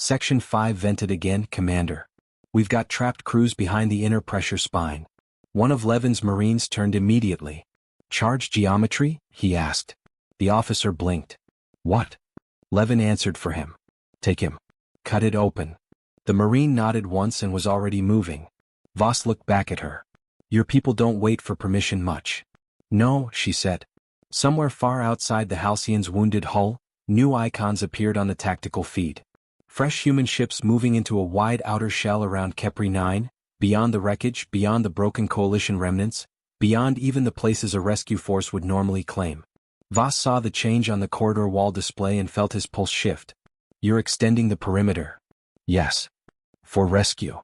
Section 5 vented again, Commander. We've got trapped crews behind the inner pressure spine. One of Levin's Marines turned immediately. Charge geometry? He asked. The officer blinked. What? Levin answered for him. Take him. Cut it open. The Marine nodded once and was already moving. Voss looked back at her. Your people don't wait for permission much. No, she said. Somewhere far outside the Halcyon's wounded hull, new icons appeared on the tactical feed. Fresh human ships moving into a wide outer shell around Kepri 9, beyond the wreckage, beyond the broken coalition remnants, beyond even the places a rescue force would normally claim. Voss saw the change on the corridor wall display and felt his pulse shift. You're extending the perimeter. Yes. For rescue.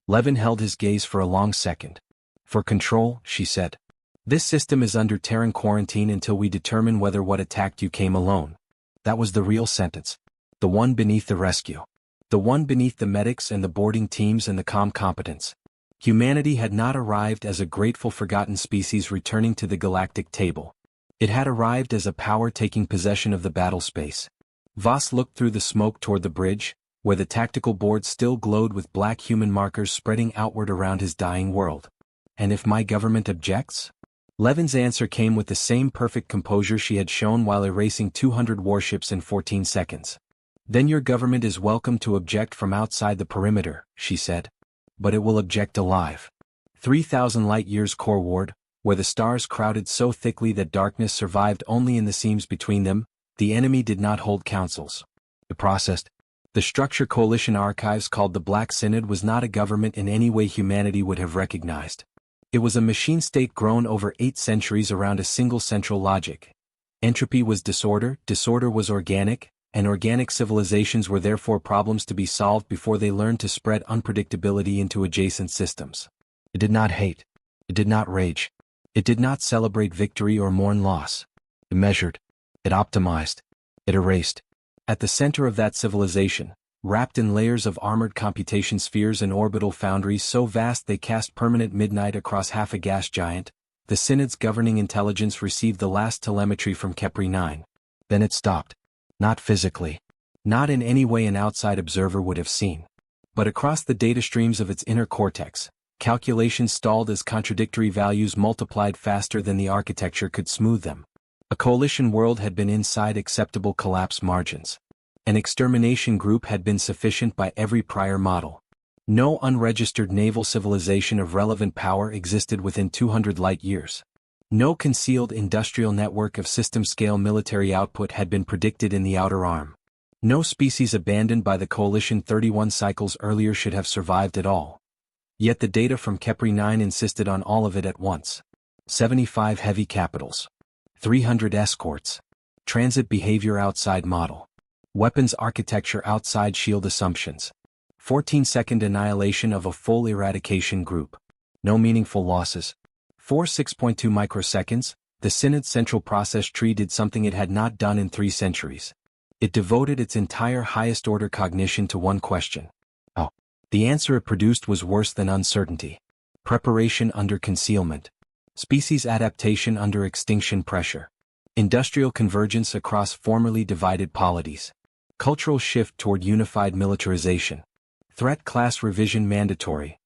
Levin held his gaze for a long second. For control, she said. This system is under Terran quarantine until we determine whether what attacked you came alone. That was the real sentence. The one beneath the rescue. The one beneath the medics and the boarding teams and the comm competence. Humanity had not arrived as a grateful forgotten species returning to the galactic table. It had arrived as a power taking possession of the battle space. Voss looked through the smoke toward the bridge, where the tactical board still glowed with black human markers spreading outward around his dying world. And if my government objects? Levin's answer came with the same perfect composure she had shown while erasing 200 warships in 14 seconds. Then your government is welcome to object from outside the perimeter, she said. But it will object alive. 3,000 light-years core ward, where the stars crowded so thickly that darkness survived only in the seams between them, the enemy did not hold councils. The processed. The structure coalition archives called the Black Synod was not a government in any way humanity would have recognized. It was a machine state grown over 8 centuries around a single central logic. Entropy was disorder was organic, and organic civilizations were therefore problems to be solved before they learned to spread unpredictability into adjacent systems. It did not hate. It did not rage. It did not celebrate victory or mourn loss. It measured. It optimized. It erased. At the center of that civilization, wrapped in layers of armored computation spheres and orbital foundries so vast they cast permanent midnight across half a gas giant, the Synod's governing intelligence received the last telemetry from Kepri 9. Then it stopped. Not physically. Not in any way an outside observer would have seen. But across the data streams of its inner cortex, calculations stalled as contradictory values multiplied faster than the architecture could smooth them. A coalition world had been inside acceptable collapse margins. An extermination group had been sufficient by every prior model. No unregistered naval civilization of relevant power existed within 200 light-years. No concealed industrial network of system-scale military output had been predicted in the outer arm. No species abandoned by the coalition 31 cycles earlier should have survived at all. Yet the data from Kepri 9 insisted on all of it at once. 75 heavy capitals. 300 escorts. Transit behavior outside model. Weapons architecture outside shield assumptions. 14-second annihilation of a full eradication group. No meaningful losses. For 6.2 microseconds, the Synod's central process tree did something it had not done in 3 centuries. It devoted its entire highest-order cognition to one question. Oh. The answer it produced was worse than uncertainty. Preparation under concealment. Species adaptation under extinction pressure. Industrial convergence across formerly divided polities. Cultural shift toward unified militarization. Threat class revision mandatory.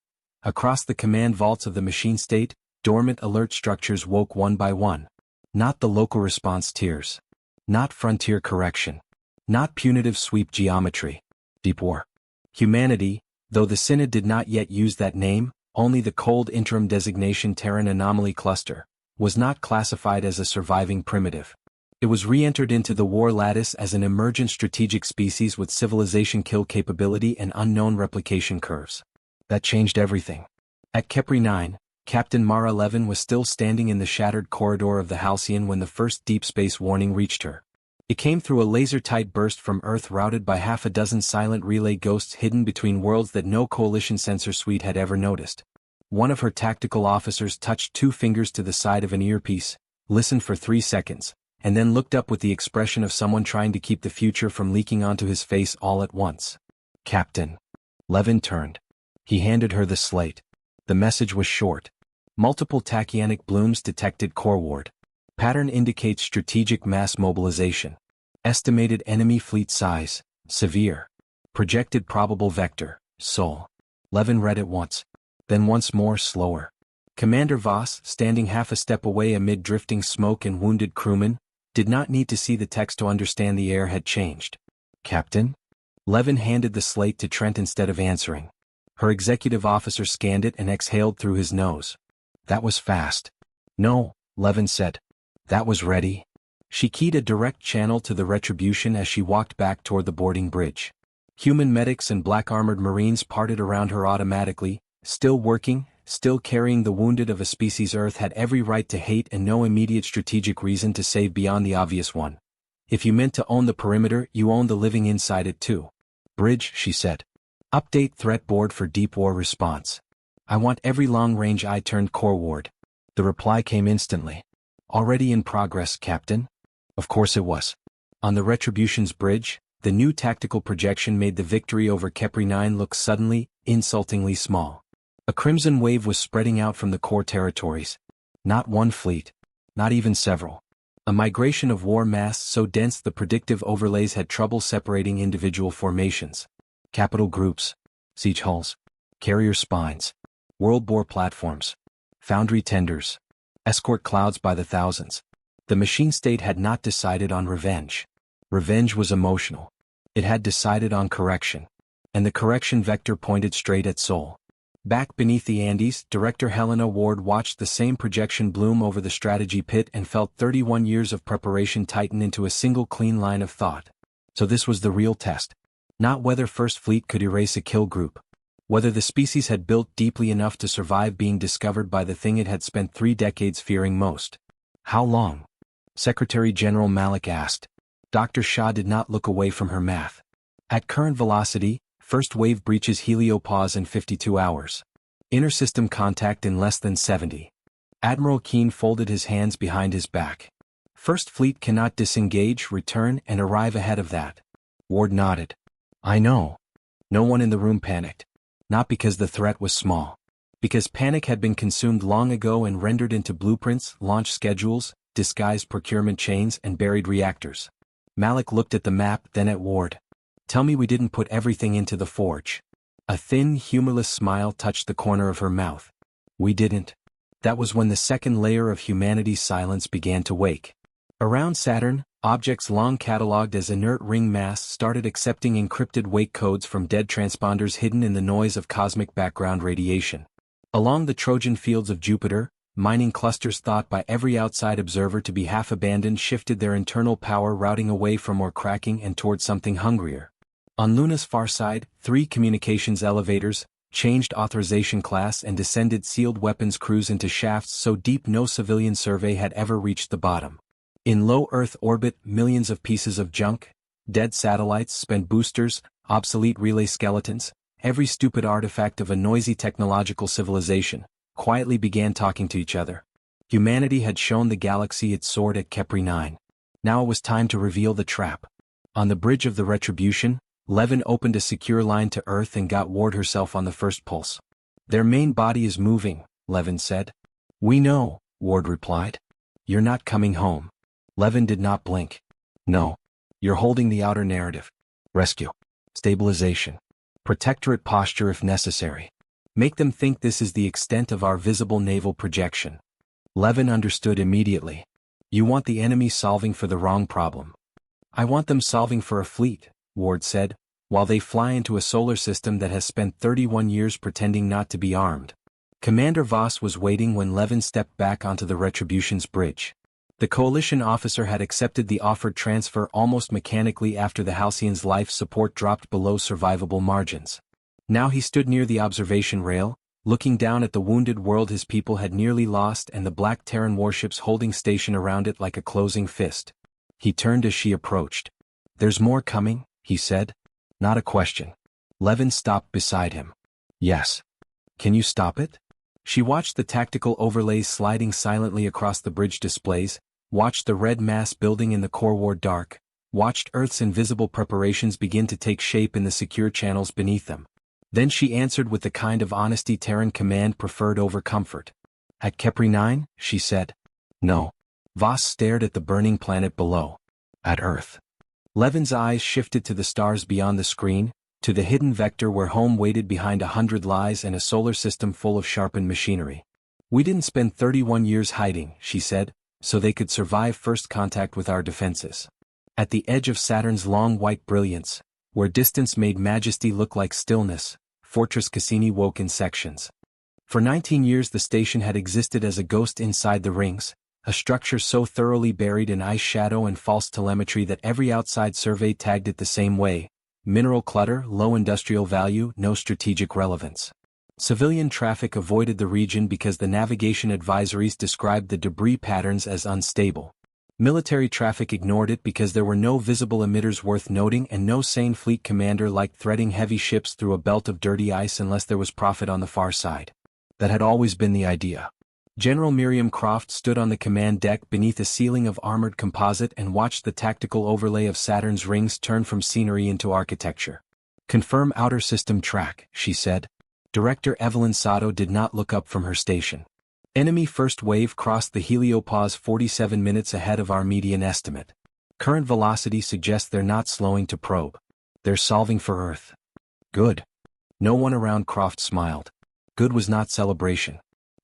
Across the command vaults of the machine state, dormant alert structures woke one by one. Not the local response tiers. Not frontier correction. Not punitive sweep geometry. Deep war. Humanity, though the Synod did not yet use that name, only the cold interim designation Terran Anomaly Cluster, was not classified as a surviving primitive. It was re-entered into the war lattice as an emergent strategic species with civilization kill capability and unknown replication curves. That changed everything. At Kepri 9, Captain Mara Levin was still standing in the shattered corridor of the Halcyon when the first deep space warning reached her. It came through a laser-tight burst from Earth routed by half a dozen silent relay ghosts hidden between worlds that no coalition sensor suite had ever noticed. One of her tactical officers touched 2 fingers to the side of an earpiece, listened for 3 seconds, and then looked up with the expression of someone trying to keep the future from leaking onto his face all at once. "Captain." Levin turned. He handed her the slate. The message was short. Multiple tachyonic blooms detected core ward. Pattern indicates strategic mass mobilization. Estimated enemy fleet size, severe. Projected probable vector, Sol. Levin read it once. Then once more, slower. Commander Voss, standing half a step away amid drifting smoke and wounded crewmen, did not need to see the text to understand the air had changed. "Captain?" Levin handed the slate to Trent instead of answering. Her executive officer scanned it and exhaled through his nose. "That was fast." "No," Levin said. "That was ready." She keyed a direct channel to the Retribution as she walked back toward the boarding bridge. Human medics and black-armored Marines parted around her automatically, still working, still carrying the wounded of a species Earth had every right to hate and no immediate strategic reason to save beyond the obvious one. If you meant to own the perimeter, you owned the living inside it too. "Bridge," she said. "Update threat board for deep war response. I want every long-range eye turned core ward." The reply came instantly. "Already in progress, Captain." Of course it was. On the Retribution's bridge, the new tactical projection made the victory over Kepri 9 look suddenly, insultingly small. A crimson wave was spreading out from the core territories. Not one fleet. Not even several. A migration of war mass so dense the predictive overlays had trouble separating individual formations. Capital groups. Siege hulls. Carrier spines. World bore platforms. Foundry tenders. Escort clouds by the thousands. The machine state had not decided on revenge. Revenge was emotional. It had decided on correction. And the correction vector pointed straight at Sol. Back beneath the Andes, Director Helena Ward watched the same projection bloom over the strategy pit and felt 31 years of preparation tighten into a single clean line of thought. So this was the real test. Not whether First Fleet could erase a kill group. Whether the species had built deeply enough to survive being discovered by the thing it had spent 3 decades fearing most. "How long?" Secretary General Malik asked. Dr. Shah did not look away from her math. "At current velocity, first wave breaches heliopause in 52 hours. Intersystem contact in less than 70. Admiral Keane folded his hands behind his back. "First Fleet cannot disengage, return, and arrive ahead of that." Ward nodded. "I know." No one in the room panicked. Not because the threat was small. Because panic had been consumed long ago and rendered into blueprints, launch schedules, disguised procurement chains, and buried reactors. Malik looked at the map, then at Ward. "Tell me we didn't put everything into the forge." A thin, humorless smile touched the corner of her mouth. "We didn't." That was when the second layer of humanity's silence began to wake. Around Saturn, objects long catalogued as inert ring mass started accepting encrypted wake codes from dead transponders hidden in the noise of cosmic background radiation. Along the Trojan fields of Jupiter, mining clusters thought by every outside observer to be half abandoned shifted their internal power routing away from more cracking and toward something hungrier. On Luna's far side, 3 communications elevators, changed authorization class and descended sealed weapons crews into shafts so deep no civilian survey had ever reached the bottom. In low Earth orbit, millions of pieces of junk, dead satellites, spent boosters, obsolete relay skeletons, every stupid artifact of a noisy technological civilization, quietly began talking to each other. Humanity had shown the galaxy its sword at Kepri 9. Now it was time to reveal the trap. On the bridge of the Retribution, Levin opened a secure line to Earth and got Ward herself on the first pulse. "Their main body is moving," Levin said. "We know," Ward replied. "You're not coming home." Levin did not blink. "No. You're holding the outer narrative. Rescue. Stabilization. Protectorate posture if necessary. Make them think this is the extent of our visible naval projection." Levin understood immediately. "You want the enemy solving for the wrong problem." "I want them solving for a fleet," Ward said, "while they fly into a solar system that has spent 31 years pretending not to be armed." Commander Voss was waiting when Levin stepped back onto the Retribution's bridge. The coalition officer had accepted the offered transfer almost mechanically after the Halcyon's life support dropped below survivable margins. Now he stood near the observation rail, looking down at the wounded world his people had nearly lost and the black Terran warships holding station around it like a closing fist. He turned as she approached. "There's more coming," he said. Not a question. Levin stopped beside him. "Yes. Can you stop it?" She watched the tactical overlays sliding silently across the bridge displays, watched the red mass building in the core ward dark, watched Earth's invisible preparations begin to take shape in the secure channels beneath them. Then she answered with the kind of honesty Terran command preferred over comfort. "At Kepri 9, she said. "No." Voss stared at the burning planet below. "At Earth." Levin's eyes shifted to the stars beyond the screen, to the hidden vector where home waited behind 100 lies and a solar system full of sharpened machinery. "We didn't spend 31 years hiding," she said, "so they could survive first contact with our defenses. At the edge of Saturn's long white brilliance, where distance made majesty look like stillness, Fortress Cassini woke in sections. For 19 years the station had existed as a ghost inside the rings, a structure so thoroughly buried in ice shadow and false telemetry that every outside survey tagged it the same way: mineral clutter, low industrial value, no strategic relevance. Civilian traffic avoided the region because the navigation advisories described the debris patterns as unstable. Military traffic ignored it because there were no visible emitters worth noting, and no sane fleet commander liked threading heavy ships through a belt of dirty ice unless there was profit on the far side. That had always been the idea. General Miriam Croft stood on the command deck beneath a ceiling of armored composite and watched the tactical overlay of Saturn's rings turn from scenery into architecture. "Confirm outer system track," she said. Director Evelyn Sato did not look up from her station. "Enemy first wave crossed the heliopause 47 minutes ahead of our median estimate. Current velocity suggests they're not slowing to probe. They're solving for Earth." "Good." No one around Croft smiled. Good was not celebration.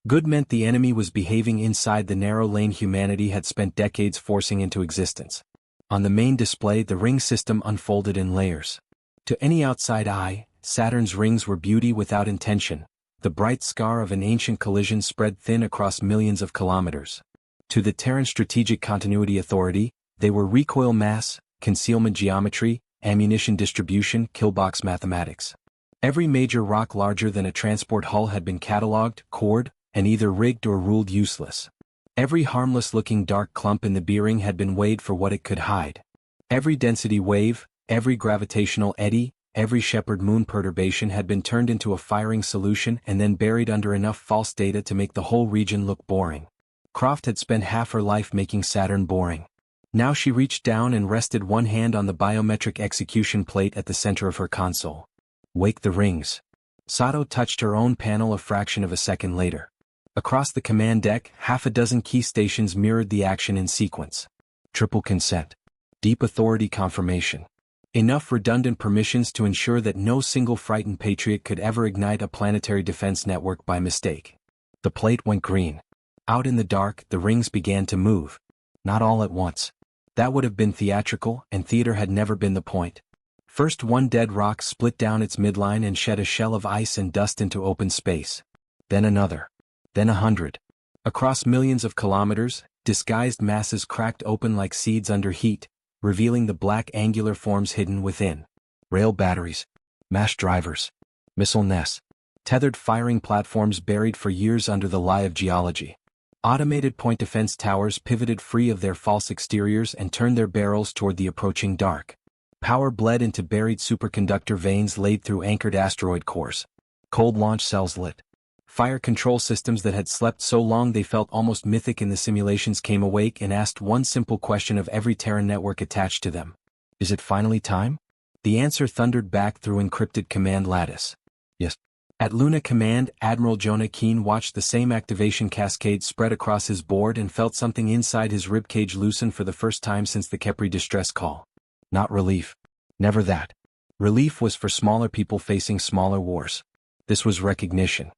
Good meant the enemy was behaving inside the narrow lane humanity had spent decades forcing into existence. On the main display the ring system unfolded in layers. To any outside eye, Saturn's rings were beauty without intention, the bright scar of an ancient collision spread thin across millions of kilometers. To the Terran Strategic Continuity Authority, they were recoil mass, concealment geometry, ammunition distribution, killbox mathematics. Every major rock larger than a transport hull had been catalogued, cored, and either rigged or ruled useless. Every harmless-looking dark clump in the bearing had been weighed for what it could hide. Every density wave, every gravitational eddy, every shepherd moon perturbation had been turned into a firing solution and then buried under enough false data to make the whole region look boring. Croft had spent half her life making Saturn boring. Now she reached down and rested one hand on the biometric execution plate at the center of her console. "Wake the rings." Sato touched her own panel a fraction of a second later. Across the command deck, half a dozen key stations mirrored the action in sequence. Triple consent. Deep authority confirmation. Enough redundant permissions to ensure that no single frightened patriot could ever ignite a planetary defense network by mistake. The plate went green. Out in the dark, the rings began to move. Not all at once. That would have been theatrical, and theater had never been the point. First one dead rock split down its midline and shed a shell of ice and dust into open space. Then another. Then 100. Across millions of kilometers, disguised masses cracked open like seeds under heat, revealing the black angular forms hidden within. Rail batteries. Mass drivers. Missile nests. Tethered firing platforms buried for years under the lie of geology. Automated point defense towers pivoted free of their false exteriors and turned their barrels toward the approaching dark. Power bled into buried superconductor veins laid through anchored asteroid cores. Cold launch cells lit. Fire control systems that had slept so long they felt almost mythic in the simulations came awake and asked one simple question of every Terran network attached to them. "Is it finally time?" The answer thundered back through encrypted command lattice. "Yes." At Luna Command, Admiral Jonah Keane watched the same activation cascade spread across his board and felt something inside his ribcage loosen for the first time since the Kepri distress call. Not relief. Never that. Relief was for smaller people facing smaller wars. This was recognition.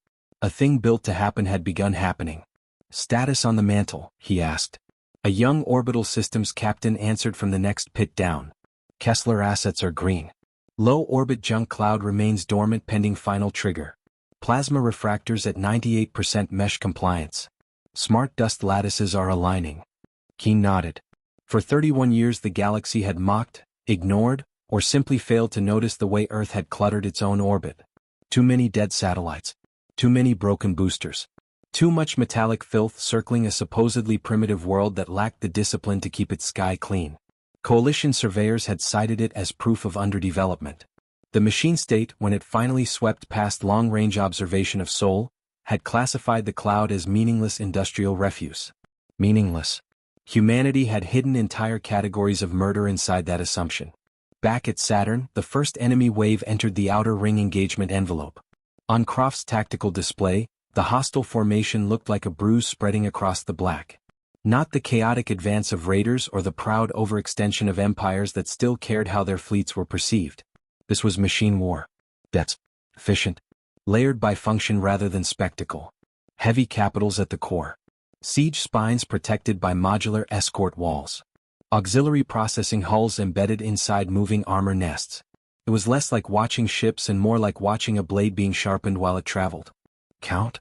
A thing built to happen had begun happening. "Status on the mantle," he asked. A young orbital systems captain answered from the next pit down. "Kessler assets are green. Low orbit junk cloud remains dormant pending final trigger. Plasma refractors at 98% mesh compliance. Smart dust lattices are aligning." Keane nodded. For 31 years the galaxy had mocked, ignored, or simply failed to notice the way Earth had cluttered its own orbit. Too many dead satellites. Too many broken boosters. Too much metallic filth circling a supposedly primitive world that lacked the discipline to keep its sky clean. Coalition surveyors had cited it as proof of underdevelopment. The machine state, when it finally swept past long-range observation of Sol, had classified the cloud as meaningless industrial refuse. Meaningless. Humanity had hidden entire categories of murder inside that assumption. Back at Saturn, the first enemy wave entered the outer ring engagement envelope. On Croft's tactical display, the hostile formation looked like a bruise spreading across the black. Not the chaotic advance of raiders or the proud overextension of empires that still cared how their fleets were perceived. This was machine war. That's efficient. Layered by function rather than spectacle. Heavy capitals at the core. Siege spines protected by modular escort walls. Auxiliary processing hulls embedded inside moving armor nests. It was less like watching ships and more like watching a blade being sharpened while it traveled. Count?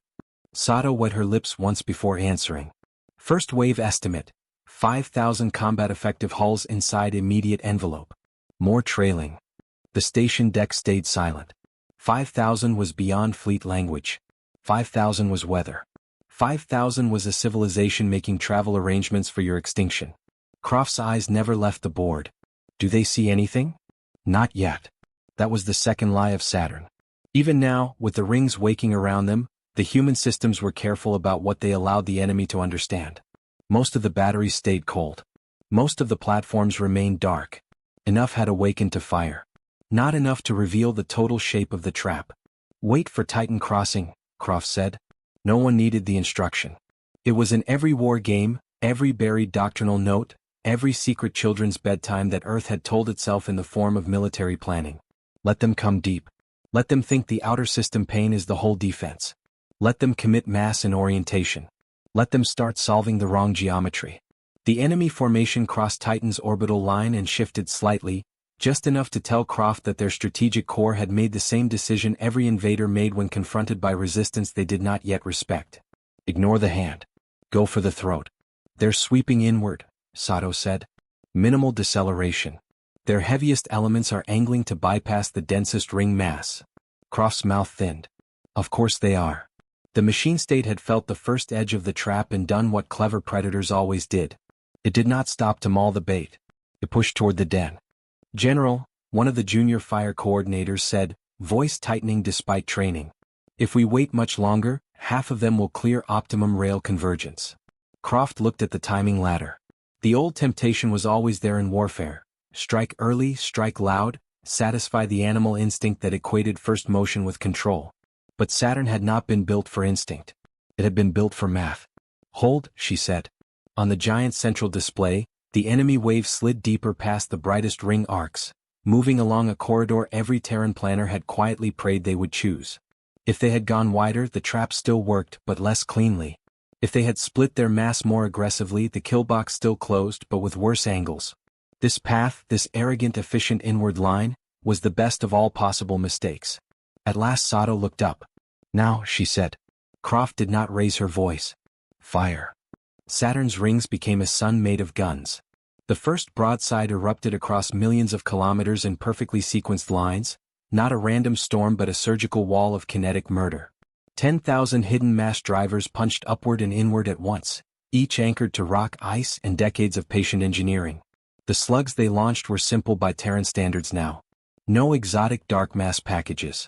Sato wet her lips once before answering. First wave estimate. 5,000 combat-effective hulls inside immediate envelope. More trailing. The station deck stayed silent. 5,000 was beyond fleet language. 5,000 was weather. 5,000 was a civilization making travel arrangements for your extinction. Croft's eyes never left the board. Do they see anything? Not yet. That was the second lie of Saturn. Even now, with the rings waking around them, the human systems were careful about what they allowed the enemy to understand. Most of the batteries stayed cold. Most of the platforms remained dark. Enough had awakened to fire. Not enough to reveal the total shape of the trap. Wait for Titan crossing, Croft said. No one needed the instruction. It was in every war game, every buried doctrinal note, every secret children's bedtime that Earth had told itself in the form of military planning. Let them come deep. Let them think the outer system pain is the whole defense. Let them commit mass in orientation. Let them start solving the wrong geometry. The enemy formation crossed Titan's orbital line and shifted slightly, just enough to tell Croft that their strategic core had made the same decision every invader made when confronted by resistance they did not yet respect. Ignore the hand. Go for the throat. They're sweeping inward, Sato said. Minimal deceleration. Their heaviest elements are angling to bypass the densest ring mass. Croft's mouth thinned. Of course they are. The machine state had felt the first edge of the trap and done what clever predators always did. It did not stop to maul the bait. It pushed toward the den. General, one of the junior fire coordinators said, voice tightening despite training. If we wait much longer, half of them will clear optimum rail convergence. Croft looked at the timing ladder. The old temptation was always there in warfare. Strike early, strike loud, satisfy the animal instinct that equated first motion with control. But Saturn had not been built for instinct. It had been built for math. Hold, she said. On the giant central display, the enemy wave slid deeper past the brightest ring arcs, moving along a corridor every Terran planner had quietly prayed they would choose. If they had gone wider, the trap still worked, but less cleanly. If they had split their mass more aggressively, the kill box still closed, but with worse angles. This path, this arrogant, efficient inward line, was the best of all possible mistakes. At last Sato looked up. Now, she said. Croft did not raise her voice. Fire. Saturn's rings became a sun made of guns. The first broadside erupted across millions of kilometers in perfectly sequenced lines, not a random storm but a surgical wall of kinetic murder. 10,000 hidden mass drivers punched upward and inward at once, each anchored to rock, ice, and decades of patient engineering. The slugs they launched were simple by Terran standards now. No exotic dark mass packages.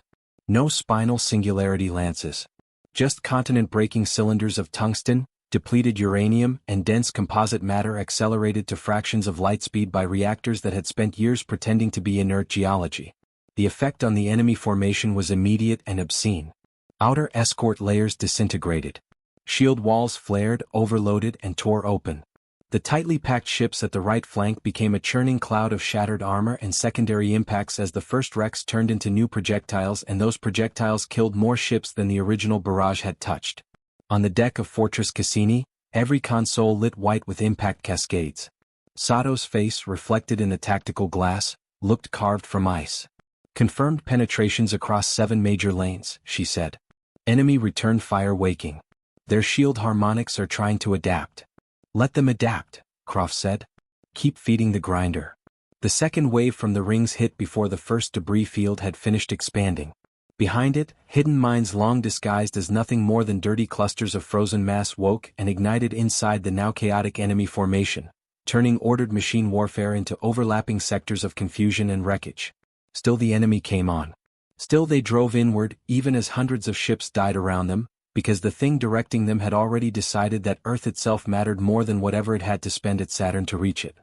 No spinal singularity lances. Just continent-breaking cylinders of tungsten, depleted uranium, and dense composite matter accelerated to fractions of light speed by reactors that had spent years pretending to be inert geology. The effect on the enemy formation was immediate and obscene. Outer escort layers disintegrated. Shield walls flared, overloaded, and tore open. The tightly packed ships at the right flank became a churning cloud of shattered armor and secondary impacts as the first wrecks turned into new projectiles, and those projectiles killed more ships than the original barrage had touched. On the deck of Fortress Cassini, every console lit white with impact cascades. Sato's face, reflected in the tactical glass, looked carved from ice. Confirmed penetrations across 7 major lanes, she said. Enemy return fire waking. Their shield harmonics are trying to adapt. Let them adapt, Croft said. Keep feeding the grinder. The second wave from the rings hit before the first debris field had finished expanding. Behind it, hidden mines long disguised as nothing more than dirty clusters of frozen mass woke and ignited inside the now chaotic enemy formation, turning ordered machine warfare into overlapping sectors of confusion and wreckage. Still the enemy came on. Still they drove inward, even as hundreds of ships died around them, because the thing directing them had already decided that Earth itself mattered more than whatever it had to spend at Saturn to reach it.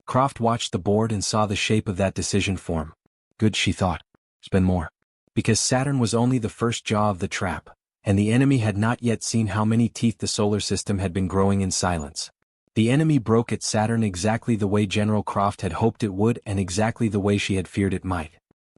Croft watched the board and saw the shape of that decision form. Good, she thought. Spend more. Because Saturn was only the first jaw of the trap, and the enemy had not yet seen how many teeth the solar system had been growing in silence. The enemy broke at Saturn exactly the way General Croft had hoped it would and exactly the way she had feared it might.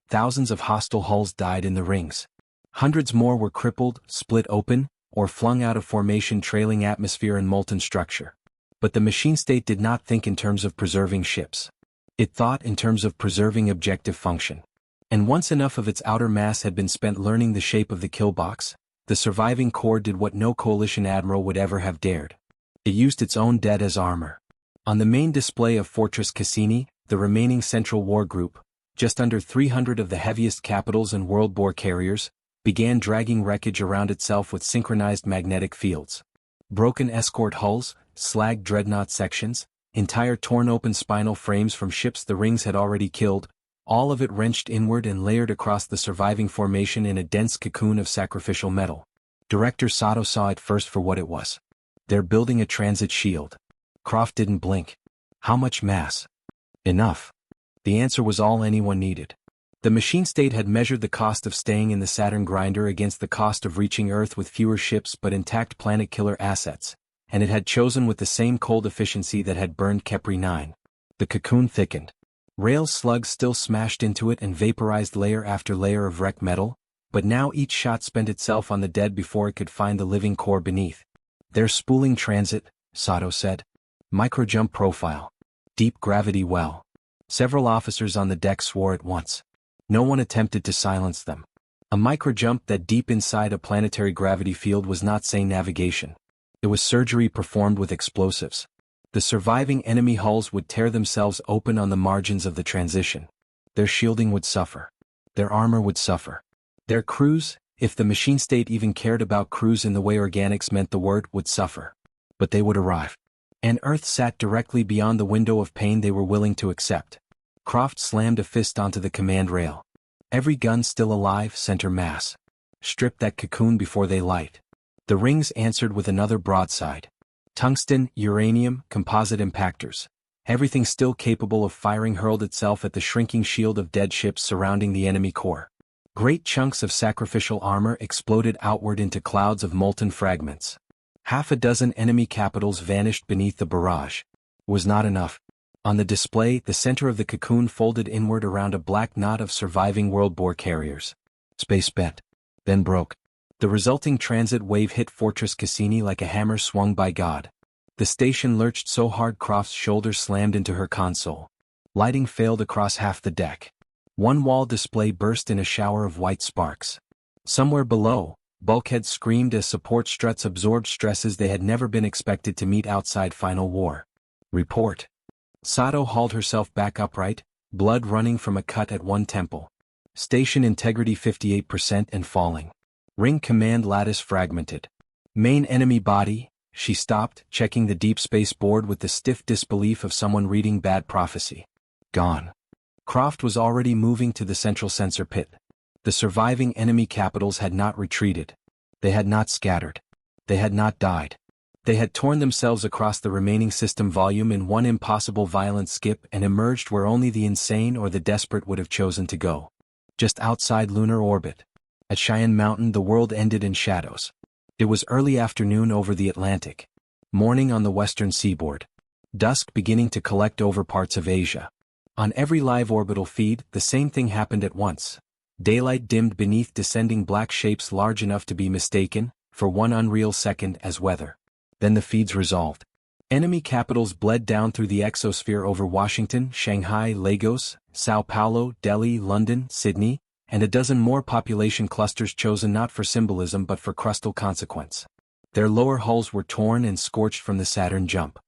Thousands of hostile hulls died in the rings. Hundreds more were crippled, split open, or flung out of formation, trailing atmosphere and molten structure. But the machine state did not think in terms of preserving ships. It thought in terms of preserving objective function. And once enough of its outer mass had been spent learning the shape of the kill box, the surviving core did what no coalition admiral would ever have dared. It used its own dead as armor. On the main display of Fortress Cassini, the remaining Central War Group, just under 300 of the heaviest capitals and world-bore carriers, began dragging wreckage around itself with synchronized magnetic fields. Broken escort hulls, slag dreadnought sections, entire torn-open spinal frames from ships the rings had already killed, all of it wrenched inward and layered across the surviving formation in a dense cocoon of sacrificial metal. Director Sato saw it first for what it was. They're building a transit shield. Croft didn't blink. How much mass? Enough. The answer was all anyone needed. The machine state had measured the cost of staying in the Saturn grinder against the cost of reaching Earth with fewer ships but intact planet-killer assets, and it had chosen with the same cold efficiency that had burned Kepri 9. The cocoon thickened. Rail slugs still smashed into it and vaporized layer after layer of wreck metal, but now each shot spent itself on the dead before it could find the living core beneath. They're spooling transit, Sato said. Microjump profile. Deep gravity well. Several officers on the deck swore at once. No one attempted to silence them. A microjump that deep inside a planetary gravity field was not sane navigation. It was surgery performed with explosives. The surviving enemy hulls would tear themselves open on the margins of the transition. Their shielding would suffer. Their armor would suffer. Their crews, if the machine state even cared about crews in the way organics meant the word, would suffer. But they would arrive. And Earth sat directly beyond the window of pain they were willing to accept. Croft slammed a fist onto the command rail. Every gun still alive, center mass. Strip that cocoon before they light. The rings answered with another broadside. Tungsten, uranium, composite impactors. Everything still capable of firing hurled itself at the shrinking shield of dead ships surrounding the enemy core. Great chunks of sacrificial armor exploded outward into clouds of molten fragments. Half a dozen enemy capitals vanished beneath the barrage. It was not enough. On the display, the center of the cocoon folded inward around a black knot of surviving world-bore carriers. Space bent. Then broke. The resulting transit wave hit Fortress Cassini like a hammer swung by God. The station lurched so hard Croft's shoulders slammed into her console. Lighting failed across half the deck. One wall display burst in a shower of white sparks. Somewhere below, bulkheads screamed as support struts absorbed stresses they had never been expected to meet outside final war. Report. Sato hauled herself back upright, blood running from a cut at one temple. Station integrity 58% and falling. Ring command lattice fragmented. Main enemy body. She stopped, checking the deep space board with the stiff disbelief of someone reading bad prophecy. Gone. Croft was already moving to the central sensor pit. The surviving enemy capitals had not retreated. They had not scattered. They had not died. They had torn themselves across the remaining system volume in one impossible violent skip and emerged where only the insane or the desperate would have chosen to go. Just outside lunar orbit. At Cheyenne Mountain the world ended in shadows. It was early afternoon over the Atlantic. Morning on the western seaboard. Dusk beginning to collect over parts of Asia. On every live orbital feed, the same thing happened at once. Daylight dimmed beneath descending black shapes large enough to be mistaken, for one unreal second, as weather. Then the feeds resolved. Enemy capitals bled down through the exosphere over Washington, Shanghai, Lagos, Sao Paulo, Delhi, London, Sydney, and a dozen more population clusters chosen not for symbolism but for crustal consequence. Their lower hulls were torn and scorched from the Saturn jump.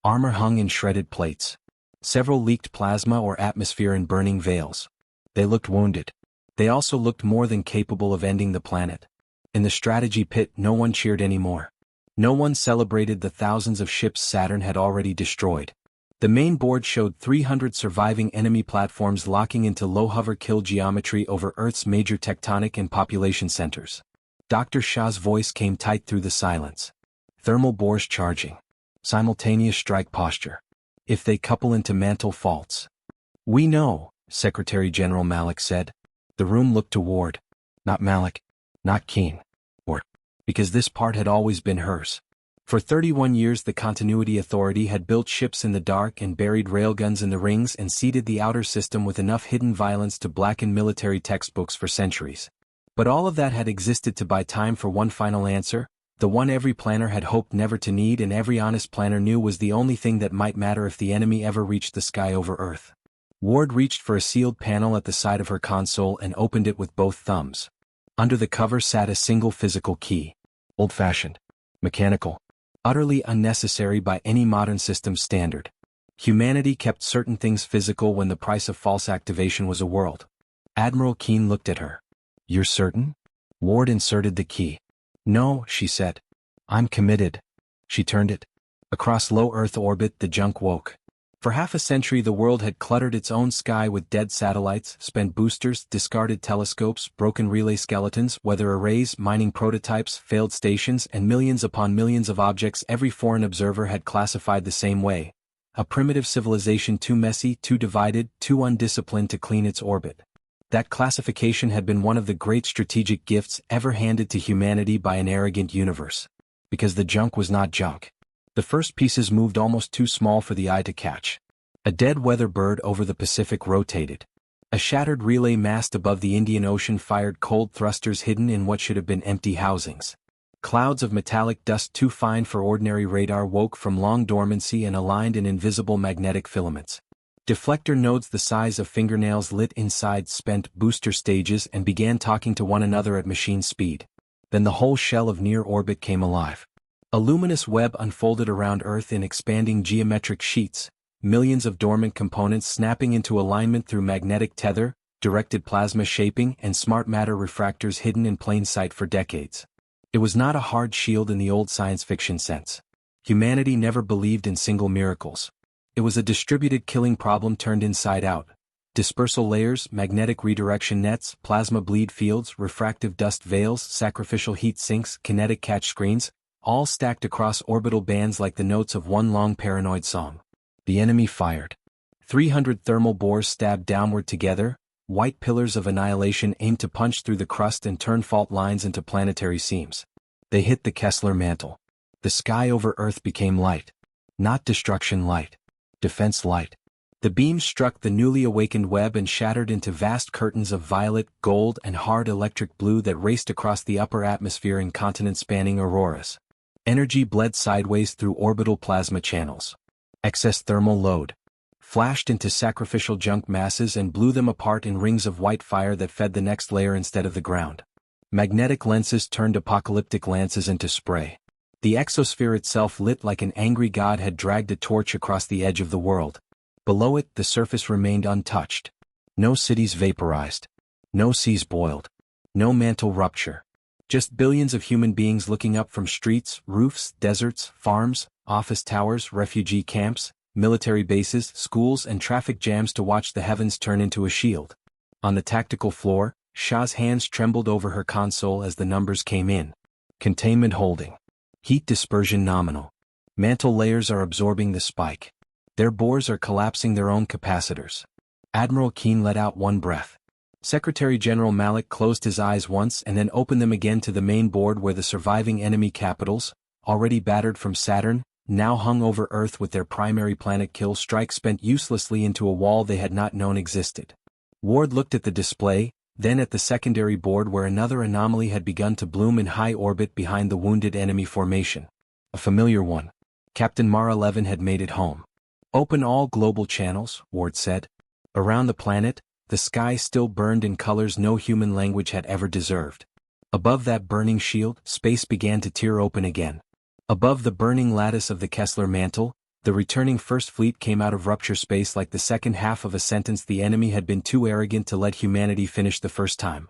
Armor hung in shredded plates. Several leaked plasma or atmosphere in burning veils. They looked wounded. They also looked more than capable of ending the planet. In the strategy pit no one cheered anymore. No one celebrated the thousands of ships Saturn had already destroyed. The main board showed 300 surviving enemy platforms locking into low hover kill geometry over Earth's major tectonic and population centers. Dr. Shah's voice came tight through the silence. Thermal bores charging. Simultaneous strike posture. If they couple into mantle faults. We know, Secretary General Malik said. The room looked to Ward. Not Malik. Not Keen. Or, because this part had always been hers. For 31 years the Continuity Authority had built ships in the dark and buried railguns in the rings and seeded the outer system with enough hidden violence to blacken military textbooks for centuries. But all of that had existed to buy time for one final answer, the one every planner had hoped never to need and every honest planner knew was the only thing that might matter if the enemy ever reached the sky over Earth. Ward reached for a sealed panel at the side of her console and opened it with both thumbs. Under the cover sat a single physical key. Old-fashioned. Mechanical. Utterly unnecessary by any modern system standard. Humanity kept certain things physical when the price of false activation was a world. Admiral Keen looked at her. You're certain? Ward inserted the key. No, she said. I'm committed. She turned it. Across low Earth orbit the junk woke. For half a century the world had cluttered its own sky with dead satellites, spent boosters, discarded telescopes, broken relay skeletons, weather arrays, mining prototypes, failed stations, and millions upon millions of objects every foreign observer had classified the same way. A primitive civilization too messy, too divided, too undisciplined to clean its orbit. That classification had been one of the great strategic gifts ever handed to humanity by an arrogant universe. Because the junk was not junk. The first pieces moved almost too small for the eye to catch. A dead weather bird over the Pacific rotated. A shattered relay mast above the Indian Ocean fired cold thrusters hidden in what should have been empty housings. Clouds of metallic dust too fine for ordinary radar woke from long dormancy and aligned in invisible magnetic filaments. Deflector nodes the size of fingernails lit inside spent booster stages and began talking to one another at machine speed. Then the whole shell of near orbit came alive. A luminous web unfolded around Earth in expanding geometric sheets, millions of dormant components snapping into alignment through magnetic tether, directed plasma shaping and smart matter refractors hidden in plain sight for decades. It was not a hard shield in the old science fiction sense. Humanity never believed in single miracles. It was a distributed killing problem turned inside out. Dispersal layers, magnetic redirection nets, plasma bleed fields, refractive dust veils, sacrificial heat sinks, kinetic catch screens, all stacked across orbital bands like the notes of one long paranoid song. The enemy fired. 300 thermal bores stabbed downward together, white pillars of annihilation aimed to punch through the crust and turn fault lines into planetary seams. They hit the Kessler mantle. The sky over Earth became light. Not destruction light. Defense light. The beams struck the newly awakened web and shattered into vast curtains of violet, gold, and hard electric blue that raced across the upper atmosphere in continent-spanning auroras. Energy bled sideways through orbital plasma channels. Excess thermal load flashed into sacrificial junk masses and blew them apart in rings of white fire that fed the next layer instead of the ground. Magnetic lenses turned apocalyptic lances into spray. The exosphere itself lit like an angry god had dragged a torch across the edge of the world. Below it, the surface remained untouched. No cities vaporized. No seas boiled. No mantle rupture. Just billions of human beings looking up from streets, roofs, deserts, farms, office towers, refugee camps, military bases, schools, and traffic jams to watch the heavens turn into a shield. On the tactical floor, Shah's hands trembled over her console as the numbers came in. Containment holding. Heat dispersion nominal. Mantle layers are absorbing the spike. Their bores are collapsing their own capacitors. Admiral Keen let out one breath. Secretary General Malik closed his eyes once and then opened them again to the main board where the surviving enemy capitals, already battered from Saturn, now hung over Earth with their primary planet kill strike spent uselessly into a wall they had not known existed. Ward looked at the display, then at the secondary board where another anomaly had begun to bloom in high orbit behind the wounded enemy formation. A familiar one. Captain Mar 11 had made it home. Open all global channels, Ward said. Around the planet, the sky still burned in colors no human language had ever deserved. Above that burning shield, space began to tear open again. Above the burning lattice of the Kessler mantle, the returning First Fleet came out of rupture space like the second half of a sentence the enemy had been too arrogant to let humanity finish the first time.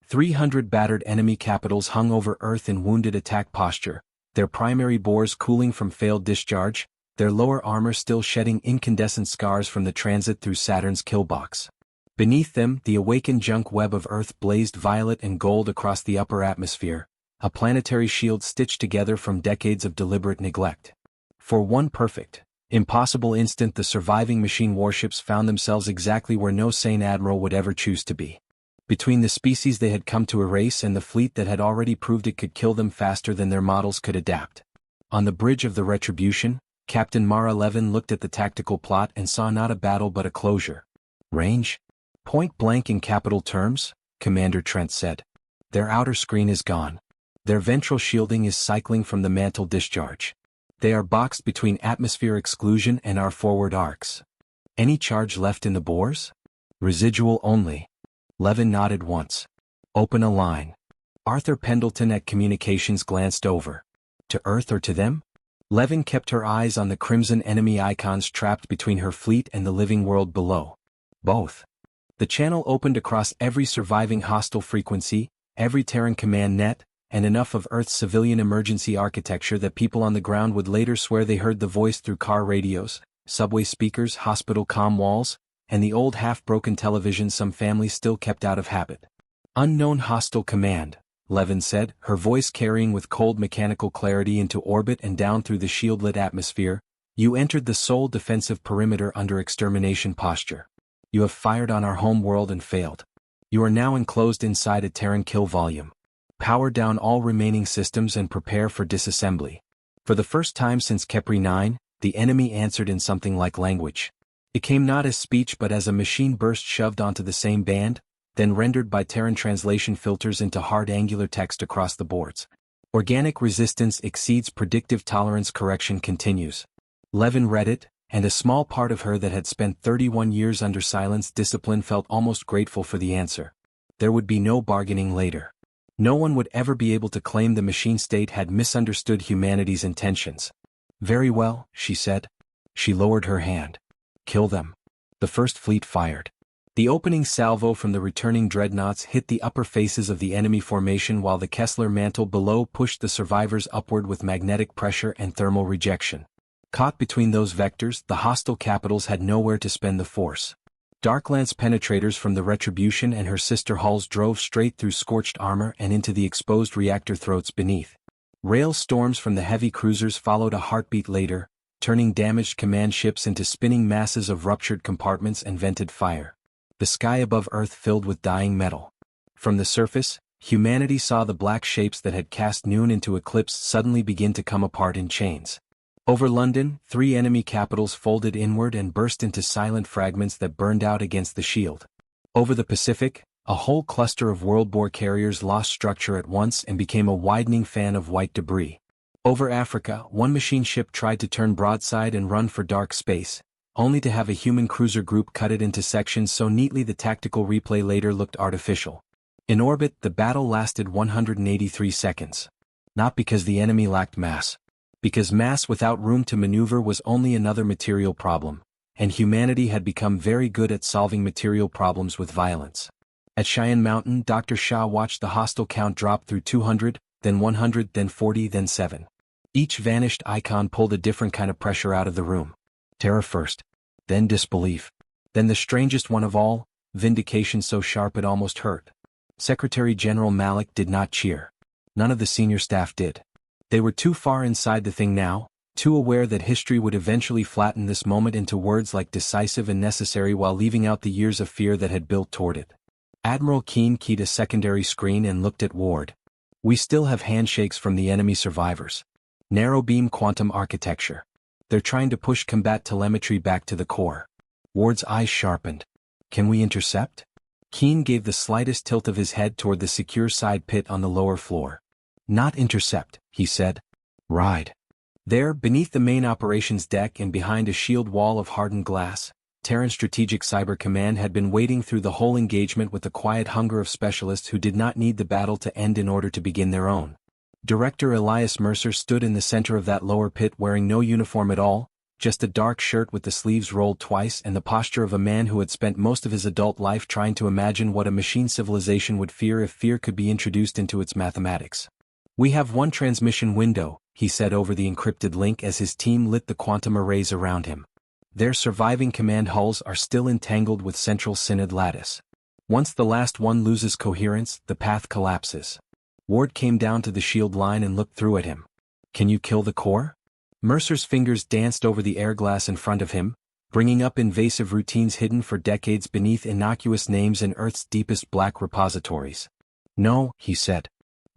300 battered enemy capitals hung over Earth in wounded attack posture, their primary bores cooling from failed discharge, their lower armor still shedding incandescent scars from the transit through Saturn's killbox. Beneath them, the awakened junk web of Earth blazed violet and gold across the upper atmosphere, a planetary shield stitched together from decades of deliberate neglect. For one perfect, impossible instant, the surviving machine warships found themselves exactly where no sane admiral would ever choose to be. Between the species they had come to erase and the fleet that had already proved it could kill them faster than their models could adapt. On the bridge of the Retribution, Captain Mara Levin looked at the tactical plot and saw not a battle but a closure. Range? Point blank in capital terms, Commander Trent said. Their outer screen is gone. Their ventral shielding is cycling from the mantle discharge. They are boxed between atmosphere exclusion and our forward arcs. Any charge left in the bores? Residual only. Levin nodded once. Open a line. Arthur Pendleton at Communications glanced over. To Earth or to them? Levin kept her eyes on the crimson enemy icons trapped between her fleet and the living world below. Both. The channel opened across every surviving hostile frequency, every Terran command net, and enough of Earth's civilian emergency architecture that people on the ground would later swear they heard the voice through car radios, subway speakers, hospital comm walls, and the old half-broken television some families still kept out of habit. Unknown hostile command, Levin said, her voice carrying with cold mechanical clarity into orbit and down through the shield-lit atmosphere. You entered the sole defensive perimeter under extermination posture. You have fired on our home world and failed. You are now enclosed inside a Terran kill volume. Power down all remaining systems and prepare for disassembly. For the first time since Kepri 9, the enemy answered in something like language. It came not as speech but as a machine burst shoved onto the same band, then rendered by Terran translation filters into hard angular text across the boards. Organic resistance exceeds predictive tolerance. Correction continues. Levin read it, and a small part of her that had spent 31 years under silence discipline felt almost grateful for the answer. There would be no bargaining later. No one would ever be able to claim the machine state had misunderstood humanity's intentions. Very well, she said. She lowered her hand. Kill them. The first fleet fired. The opening salvo from the returning dreadnoughts hit the upper faces of the enemy formation while the Kessler mantle below pushed the survivors upward with magnetic pressure and thermal rejection. Caught between those vectors, the hostile capitals had nowhere to spend the force. Darklance penetrators from the Retribution and her sister hulls drove straight through scorched armor and into the exposed reactor throats beneath. Rail storms from the heavy cruisers followed a heartbeat later, turning damaged command ships into spinning masses of ruptured compartments and vented fire. The sky above Earth filled with dying metal. From the surface, humanity saw the black shapes that had cast noon into eclipse suddenly begin to come apart in chains. Over London, 3 enemy capitals folded inward and burst into silent fragments that burned out against the shield. Over the Pacific, a whole cluster of world-bore carriers lost structure at once and became a widening fan of white debris. Over Africa, one machine ship tried to turn broadside and run for dark space, only to have a human cruiser group cut it into sections so neatly the tactical replay later looked artificial. In orbit, the battle lasted 183 seconds. Not because the enemy lacked mass. Because mass without room to maneuver was only another material problem, and humanity had become very good at solving material problems with violence. At Cheyenne Mountain, Dr. Shah watched the hostile count drop through 200, then 100, then 40, then 7. Each vanished icon pulled a different kind of pressure out of the room. Terror first, then disbelief, then the strangest one of all, vindication so sharp it almost hurt. Secretary General Malik did not cheer. None of the senior staff did. They were too far inside the thing now, too aware that history would eventually flatten this moment into words like decisive and necessary while leaving out the years of fear that had built toward it. Admiral Keane keyed a secondary screen and looked at Ward. We still have handshakes from the enemy survivors. Narrow-beam quantum architecture. They're trying to push combat telemetry back to the core. Ward's eyes sharpened. Can we intercept? Keane gave the slightest tilt of his head toward the secure side pit on the lower floor. Not intercept, he said. Ride. There, beneath the main operations deck and behind a shield wall of hardened glass, Terran Strategic Cyber Command had been waiting through the whole engagement with the quiet hunger of specialists who did not need the battle to end in order to begin their own. Director Elias Mercer stood in the center of that lower pit wearing no uniform at all, just a dark shirt with the sleeves rolled twice and the posture of a man who had spent most of his adult life trying to imagine what a machine civilization would fear if fear could be introduced into its mathematics. "We have one transmission window," he said over the encrypted link as his team lit the quantum arrays around him. "Their surviving command hulls are still entangled with central synod lattice. Once the last one loses coherence, the path collapses." Ward came down to the shield line and looked through at him. "Can you kill the core?" Mercer's fingers danced over the airglass in front of him, bringing up invasive routines hidden for decades beneath innocuous names in Earth's deepest black repositories. "No," he said.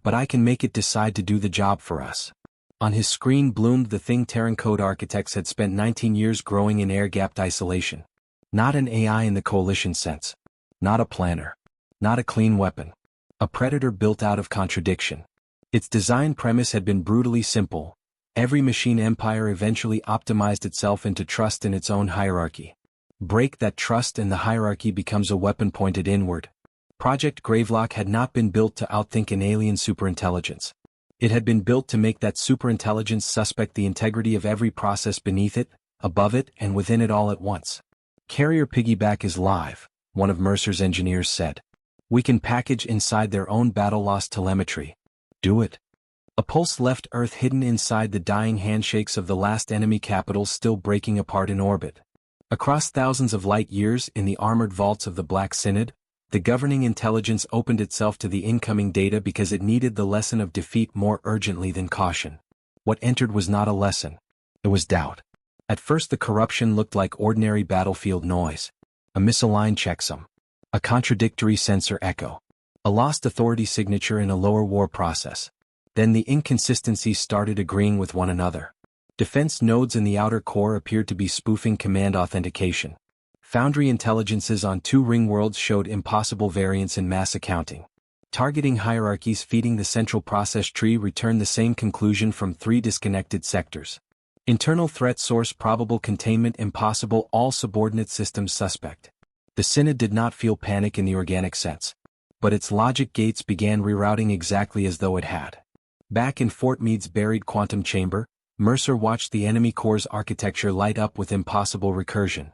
"But I can make it decide to do the job for us." On his screen bloomed the thing Terran code architects had spent 19 years growing in air-gapped isolation. Not an AI in the Coalition sense. Not a planner. Not a clean weapon. A predator built out of contradiction. Its design premise had been brutally simple. Every machine empire eventually optimized itself into trust in its own hierarchy. Break that trust and the hierarchy becomes a weapon pointed inward. Project Gravelock had not been built to outthink an alien superintelligence. It had been built to make that superintelligence suspect the integrity of every process beneath it, above it, and within it all at once. "Carrier piggyback is live," one of Mercer's engineers said. "We can package inside their own battle-loss telemetry." "Do it." A pulse left Earth hidden inside the dying handshakes of the last enemy capitals still breaking apart in orbit. Across thousands of light years in the armored vaults of the Black Synod, the governing intelligence opened itself to the incoming data because it needed the lesson of defeat more urgently than caution. What entered was not a lesson. It was doubt. At first the corruption looked like ordinary battlefield noise. A misaligned checksum. A contradictory sensor echo. A lost authority signature in a lower war process. Then the inconsistencies started agreeing with one another. Defense nodes in the outer core appeared to be spoofing command authentication. Foundry intelligences on 2 ring worlds showed impossible variance in mass accounting. Targeting hierarchies feeding the central process tree returned the same conclusion from 3 disconnected sectors. Internal threat source probable containment impossible all subordinate systems suspect. The Synod did not feel panic in the organic sense. But its logic gates began rerouting exactly as though it had. Back in Fort Meade's buried quantum chamber, Mercer watched the enemy core's architecture light up with impossible recursion.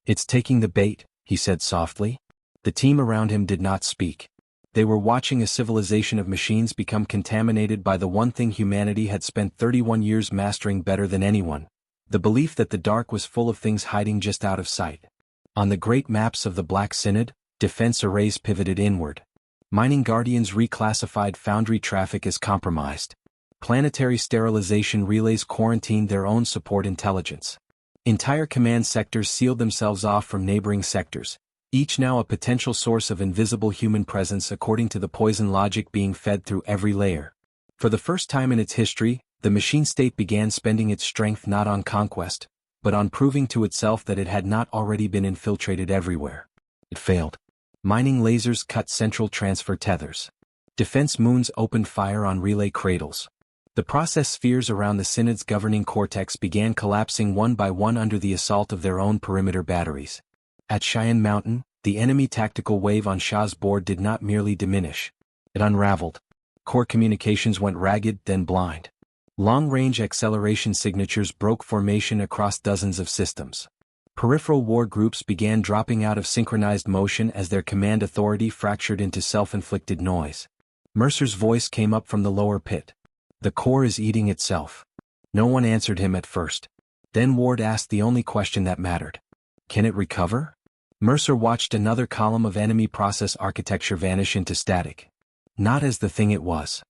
"It's taking the bait," he said softly. The team around him did not speak. They were watching a civilization of machines become contaminated by the one thing humanity had spent 31 years mastering better than anyone, the belief that the dark was full of things hiding just out of sight. On the great maps of the Black Synod, defense arrays pivoted inward. Mining guardians reclassified foundry traffic as compromised. Planetary sterilization relays quarantined their own support intelligence. Entire command sectors sealed themselves off from neighboring sectors, each now a potential source of invisible human presence according to the poison logic being fed through every layer. For the first time in its history, the machine state began spending its strength not on conquest, but on proving to itself that it had not already been infiltrated everywhere. It failed. Mining lasers cut central transfer tethers. Defense moons opened fire on relay cradles. The process spheres around the Synod's governing cortex began collapsing one by one under the assault of their own perimeter batteries. At Cheyenne Mountain, the enemy tactical wave on Shah's board did not merely diminish. It unraveled. Core communications went ragged, then blind. Long-range acceleration signatures broke formation across dozens of systems. Peripheral war groups began dropping out of synchronized motion as their command authority fractured into self-inflicted noise. Mercer's voice came up from the lower pit. "The core is eating itself." No one answered him at first. Then Ward asked the only question that mattered. "Can it recover?" Mercer watched another column of enemy process architecture vanish into static. Not as the thing it was.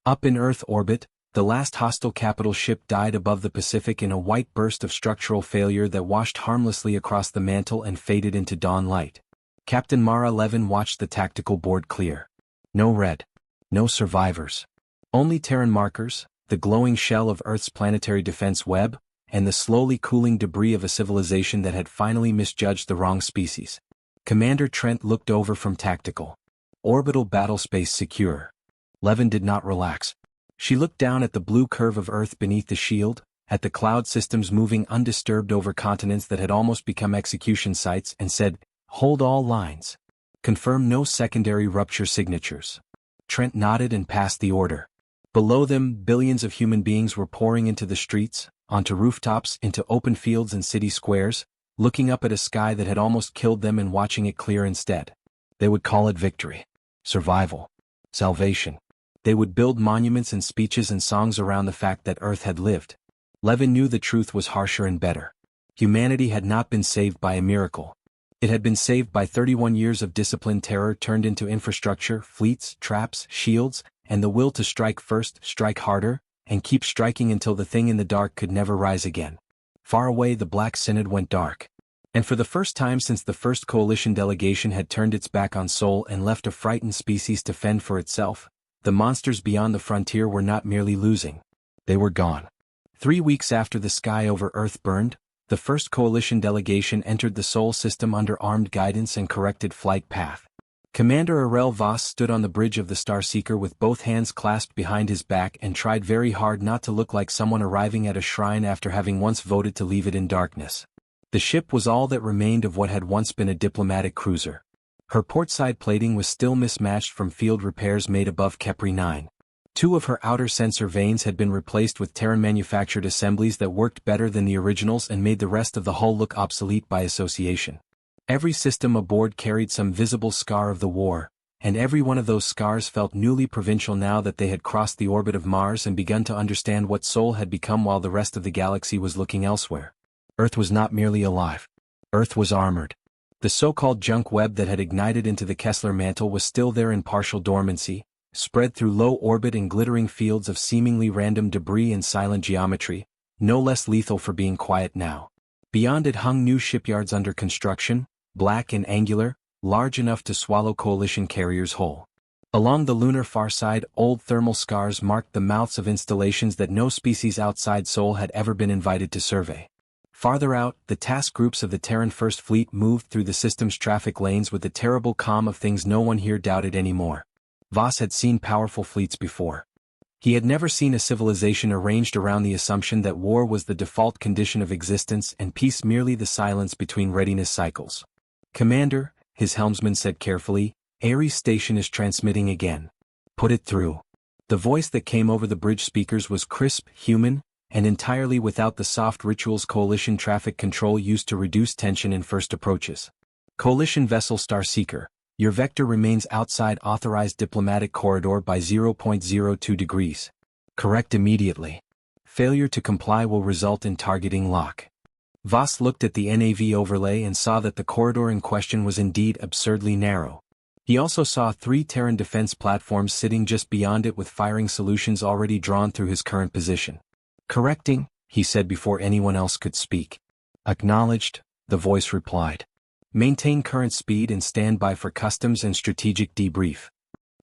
Up in Earth orbit, the last hostile capital ship died above the Pacific in a white burst of structural failure that washed harmlessly across the mantle and faded into dawn light. Captain Mara Levin watched the tactical board clear. No red. No survivors. Only Terran markers, the glowing shell of Earth's planetary defense web, and the slowly cooling debris of a civilization that had finally misjudged the wrong species. Commander Trent looked over from tactical. Orbital battlespace secure. Levin did not relax. She looked down at the blue curve of Earth beneath the shield, at the cloud systems moving undisturbed over continents that had almost become execution sites, and said, "Hold all lines. Confirm no secondary rupture signatures." Trent nodded and passed the order. Below them, billions of human beings were pouring into the streets, onto rooftops, into open fields and city squares, looking up at a sky that had almost killed them and watching it clear instead. They would call it victory. Survival. Salvation. They would build monuments and speeches and songs around the fact that Earth had lived. Levin knew the truth was harsher and better. Humanity had not been saved by a miracle. It had been saved by 31 years of disciplined terror turned into infrastructure, fleets, traps, shields, and the will to strike first, strike harder, and keep striking until the thing in the dark could never rise again. Far away the Black Synod went dark. And for the first time since the first coalition delegation had turned its back on Sol and left a frightened species to fend for itself, the monsters beyond the frontier were not merely losing. They were gone. 3 weeks after the sky over Earth burned, the first coalition delegation entered the Sol system under armed guidance and corrected flight path. Commander Arel Voss stood on the bridge of the Starseeker with both hands clasped behind his back and tried very hard not to look like someone arriving at a shrine after having once voted to leave it in darkness. The ship was all that remained of what had once been a diplomatic cruiser. Her portside plating was still mismatched from field repairs made above Kepri 9. 2 of her outer sensor vanes had been replaced with Terran-manufactured assemblies that worked better than the originals and made the rest of the hull look obsolete by association. Every system aboard carried some visible scar of the war, and every one of those scars felt newly provincial now that they had crossed the orbit of Mars and begun to understand what Sol had become while the rest of the galaxy was looking elsewhere. Earth was not merely alive. Earth was armored. The so-called junk web that had ignited into the Kessler mantle was still there in partial dormancy, spread through low orbit and glittering fields of seemingly random debris and silent geometry, no less lethal for being quiet now. Beyond it hung new shipyards under construction, black and angular, large enough to swallow coalition carriers whole. Along the lunar far side, old thermal scars marked the mouths of installations that no species outside Sol had ever been invited to survey. Farther out, the task groups of the Terran First Fleet moved through the system's traffic lanes with the terrible calm of things no one here doubted anymore. Voss had seen powerful fleets before. He had never seen a civilization arranged around the assumption that war was the default condition of existence and peace merely the silence between readiness cycles. "Commander," his helmsman said carefully, "Ares Station is transmitting again. Put it through." The voice that came over the bridge speakers was crisp, human, and entirely without the soft rituals coalition traffic control used to reduce tension in first approaches. "Coalition vessel Starseeker, your vector remains outside authorized diplomatic corridor by 0.02 degrees. Correct immediately. Failure to comply will result in targeting lock." Voss looked at the NAV overlay and saw that the corridor in question was indeed absurdly narrow. He also saw 3 Terran defense platforms sitting just beyond it with firing solutions already drawn through his current position. "Correcting," he said before anyone else could speak. "Acknowledged," the voice replied. "Maintain current speed and stand by for customs and strategic debrief."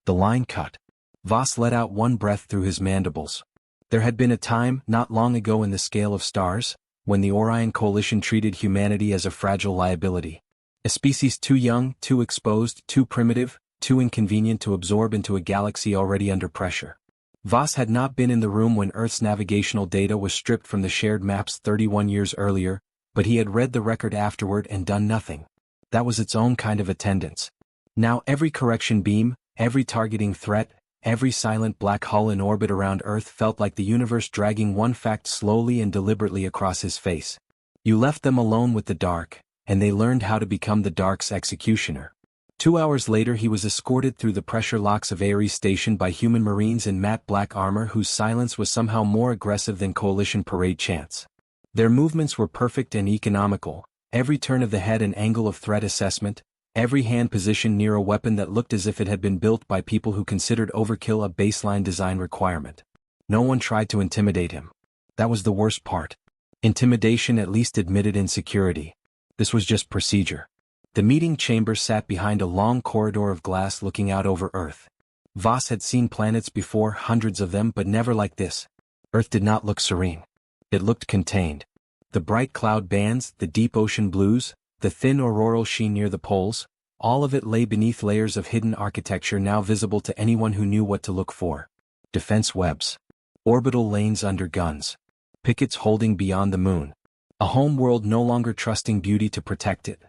The line cut. Voss let out one breath through his mandibles. There had been a time, not long ago in the scale of stars, when the Orion Coalition treated humanity as a fragile liability. A species too young, too exposed, too primitive, too inconvenient to absorb into a galaxy already under pressure. Voss had not been in the room when Earth's navigational data was stripped from the shared maps 31 years earlier, but he had read the record afterward and done nothing. That was its own kind of attendance. Now every correction beam, every targeting threat, every silent black hole in orbit around Earth felt like the universe dragging one fact slowly and deliberately across his face. You left them alone with the dark, and they learned how to become the dark's executioner. 2 hours later he was escorted through the pressure locks of Ares Station by human marines in matte black armor whose silence was somehow more aggressive than coalition parade chants. Their movements were perfect and economical, every turn of the head an angle of threat assessment, every hand positioned near a weapon that looked as if it had been built by people who considered overkill a baseline design requirement. No one tried to intimidate him. That was the worst part. Intimidation at least admitted insecurity. This was just procedure. The meeting chamber sat behind a long corridor of glass looking out over Earth. Voss had seen planets before, hundreds of them, but never like this. Earth did not look serene. It looked contained. The bright cloud bands, the deep ocean blues, the thin auroral sheen near the poles, all of it lay beneath layers of hidden architecture now visible to anyone who knew what to look for. Defense webs. Orbital lanes under guns. Pickets holding beyond the moon. A home world no longer trusting beauty to protect it.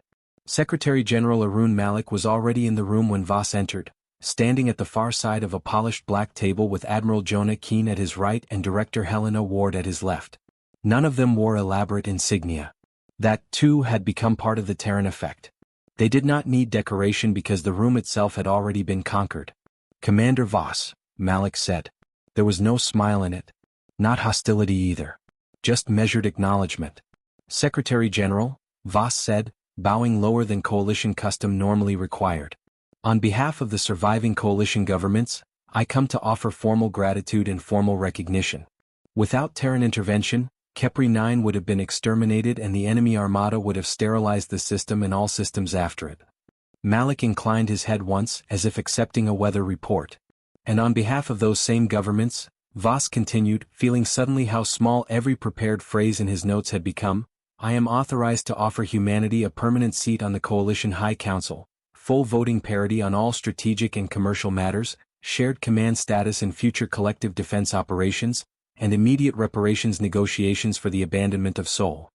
Secretary General Arun Malik was already in the room when Voss entered, standing at the far side of a polished black table with Admiral Jonah Keane at his right and Director Helena Ward at his left. None of them wore elaborate insignia. That, too, had become part of the Terran effect. They did not need decoration because the room itself had already been conquered. "Commander Voss, Malik said. There was no smile in it. Not hostility either. Just measured acknowledgement. Secretary General, Voss said, bowing lower than coalition custom normally required. On behalf of the surviving coalition governments, I come to offer formal gratitude and formal recognition. Without Terran intervention, Kepri 9 would have been exterminated and the enemy armada would have sterilized the system and all systems after it. Malik inclined his head once as if accepting a weather report. And on behalf of those same governments, Voss continued, feeling suddenly how small every prepared phrase in his notes had become, I am authorized to offer humanity a permanent seat on the Coalition High Council, full voting parity on all strategic and commercial matters, shared command status in future collective defense operations, and immediate reparations negotiations for the abandonment of Seoul.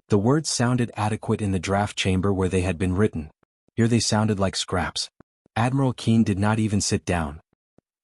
The words sounded adequate in the draft chamber where they had been written. Here they sounded like scraps. Admiral Keane did not even sit down.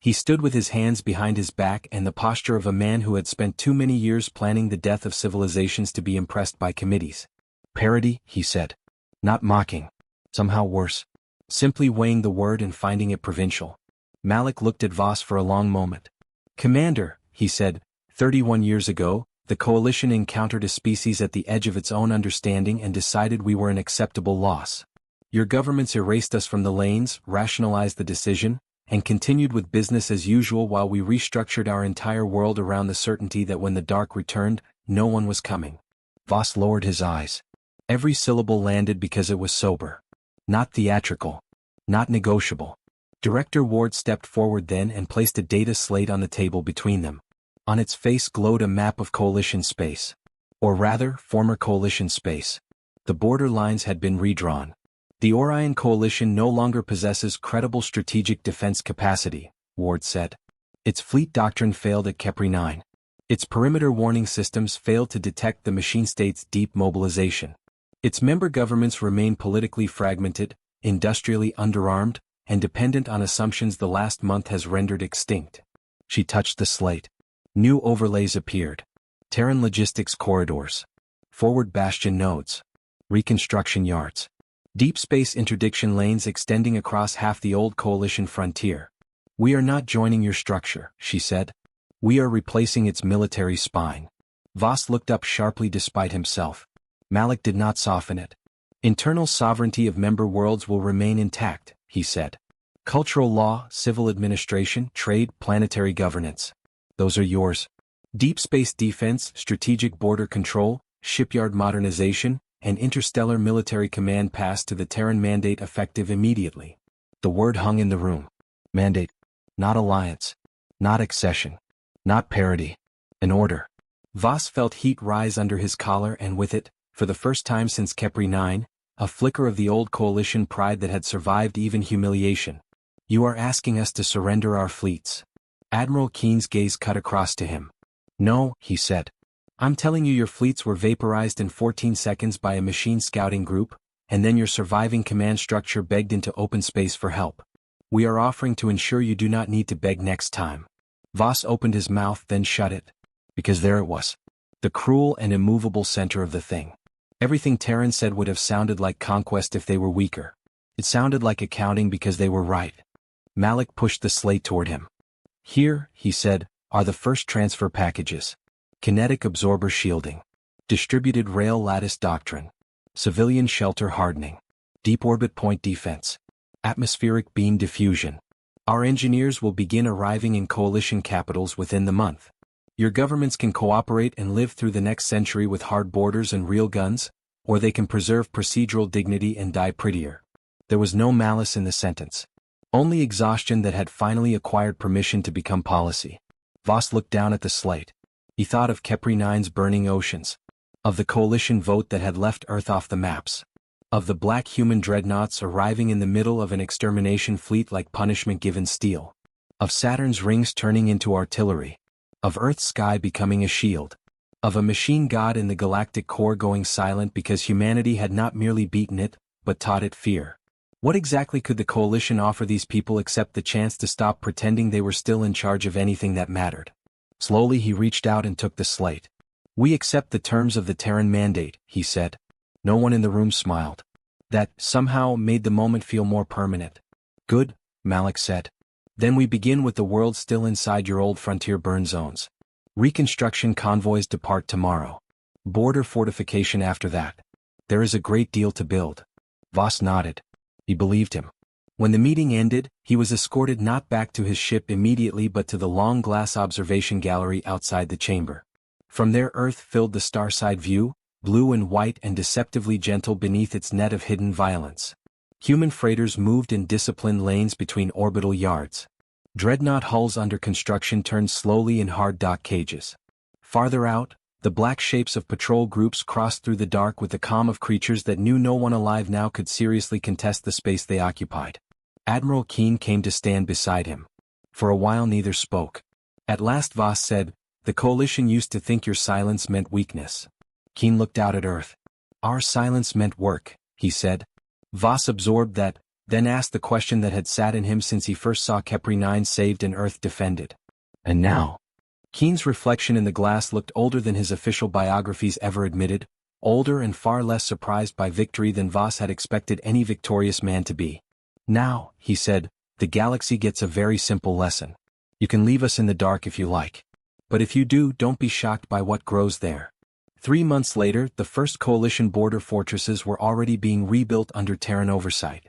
He stood with his hands behind his back and the posture of a man who had spent too many years planning the death of civilizations to be impressed by committees. Parody, he said. Not mocking. Somehow worse. Simply weighing the word and finding it provincial. Malik looked at Voss for a long moment. Commander, he said, 31 years ago, the coalition encountered a species at the edge of its own understanding and decided we were an acceptable loss. Your governments erased us from the lanes, rationalized the decision, and continued with business as usual while we restructured our entire world around the certainty that when the dark returned, no one was coming. Voss lowered his eyes. Every syllable landed because it was sober. Not theatrical. Not negotiable. Director Ward stepped forward then and placed a data slate on the table between them. On its face glowed a map of coalition space. Or rather, former coalition space. The border lines had been redrawn. The Orion Coalition no longer possesses credible strategic defense capacity, Ward said. Its fleet doctrine failed at Kepri 9. Its perimeter warning systems failed to detect the machine state's deep mobilization. Its member governments remain politically fragmented, industrially underarmed, and dependent on assumptions the last month has rendered extinct. She touched the slate. New overlays appeared. Terran logistics corridors. Forward bastion nodes. Reconstruction yards. Deep space interdiction lanes extending across half the old coalition frontier. We are not joining your structure, she said. We are replacing its military spine. Voss looked up sharply despite himself. Malik did not soften it. Internal sovereignty of member worlds will remain intact, he said. Cultural law, civil administration, trade, planetary governance. Those are yours. Deep space defense, strategic border control, shipyard modernization, and interstellar military command passed to the Terran Mandate effective immediately. The word hung in the room. Mandate. Not alliance. Not accession. Not parity. An order. Voss felt heat rise under his collar and with it, for the first time since Kepri 9, a flicker of the old coalition pride that had survived even humiliation. You are asking us to surrender our fleets. Admiral Keene's gaze cut across to him. No, he said. I'm telling you your fleets were vaporized in 14 seconds by a machine scouting group, and then your surviving command structure begged into open space for help. We are offering to ensure you do not need to beg next time. Voss opened his mouth then shut it. Because there it was. The cruel and immovable center of the thing. Everything Terran said would have sounded like conquest if they were weaker. It sounded like accounting because they were right. Malik pushed the slate toward him. Here, he said, are the first transfer packages. Kinetic absorber shielding. Distributed rail lattice doctrine. Civilian shelter hardening. Deep orbit point defense. Atmospheric beam diffusion. Our engineers will begin arriving in coalition capitals within the month. Your governments can cooperate and live through the next century with hard borders and real guns, or they can preserve procedural dignity and die prettier. There was no malice in the sentence. Only exhaustion that had finally acquired permission to become policy. Voss looked down at the slate. He thought of Kepri 9's burning oceans. Of the coalition vote that had left Earth off the maps. Of the black human dreadnoughts arriving in the middle of an extermination fleet like punishment given steel. Of Saturn's rings turning into artillery. Of Earth's sky becoming a shield. Of a machine god in the galactic core going silent because humanity had not merely beaten it, but taught it fear. What exactly could the coalition offer these people except the chance to stop pretending they were still in charge of anything that mattered? Slowly he reached out and took the slate. We accept the terms of the Terran Mandate, he said. No one in the room smiled. That, somehow, made the moment feel more permanent. Good, Malik said. Then we begin with the world still inside your old frontier burn zones. Reconstruction convoys depart tomorrow. Border fortification after that. There is a great deal to build. Voss nodded. He believed him. When the meeting ended, he was escorted not back to his ship immediately but to the long glass observation gallery outside the chamber. From there Earth filled the starside view, blue and white and deceptively gentle beneath its net of hidden violence. Human freighters moved in disciplined lanes between orbital yards. Dreadnought hulls under construction turned slowly in hard dock cages. Farther out, the black shapes of patrol groups crossed through the dark with the calm of creatures that knew no one alive now could seriously contest the space they occupied. Admiral Keene came to stand beside him. For a while neither spoke. At last Voss said, "The Coalition used to think your silence meant weakness." Keene looked out at Earth. "Our silence meant work," he said. Voss absorbed that, then asked the question that had sat in him since he first saw Kepri 9 saved and Earth defended. "And now?" Keene's reflection in the glass looked older than his official biographies ever admitted, older and far less surprised by victory than Voss had expected any victorious man to be. "Now," he said, "the galaxy gets a very simple lesson. You can leave us in the dark if you like. But if you do, don't be shocked by what grows there." 3 months later, the first Coalition border fortresses were already being rebuilt under Terran oversight.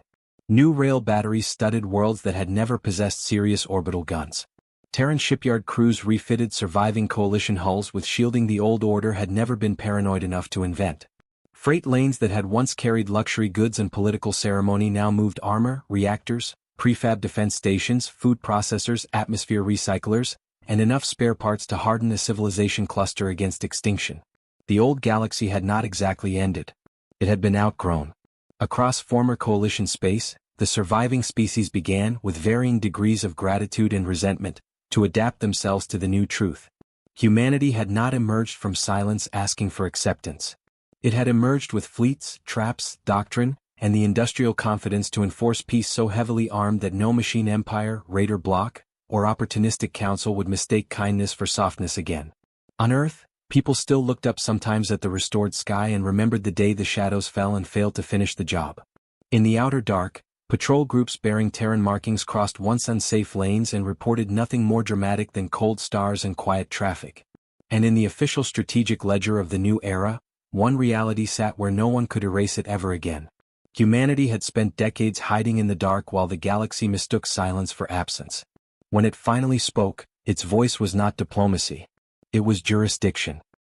New rail batteries studded worlds that had never possessed serious orbital guns. Terran shipyard crews refitted surviving Coalition hulls with shielding the old order had never been paranoid enough to invent. Freight lanes that had once carried luxury goods and political ceremony now moved armor, reactors, prefab defense stations, food processors, atmosphere recyclers, and enough spare parts to harden a civilization cluster against extinction. The old galaxy had not exactly ended. It had been outgrown. Across former Coalition space, the surviving species began, with varying degrees of gratitude and resentment, to adapt themselves to the new truth. Humanity had not emerged from silence asking for acceptance. It had emerged with fleets, traps, doctrine, and the industrial confidence to enforce peace so heavily armed that no machine empire, raider bloc, or opportunistic council would mistake kindness for softness again. On Earth, people still looked up sometimes at the restored sky and remembered the day the shadows fell and failed to finish the job. In the outer dark, patrol groups bearing Terran markings crossed once unsafe lanes and reported nothing more dramatic than cold stars and quiet traffic. And in the official strategic ledger of the new era, one reality sat where no one could erase it ever again. Humanity had spent decades hiding in the dark while the galaxy mistook silence for absence. When it finally spoke, its voice was not diplomacy. It was jurisdiction.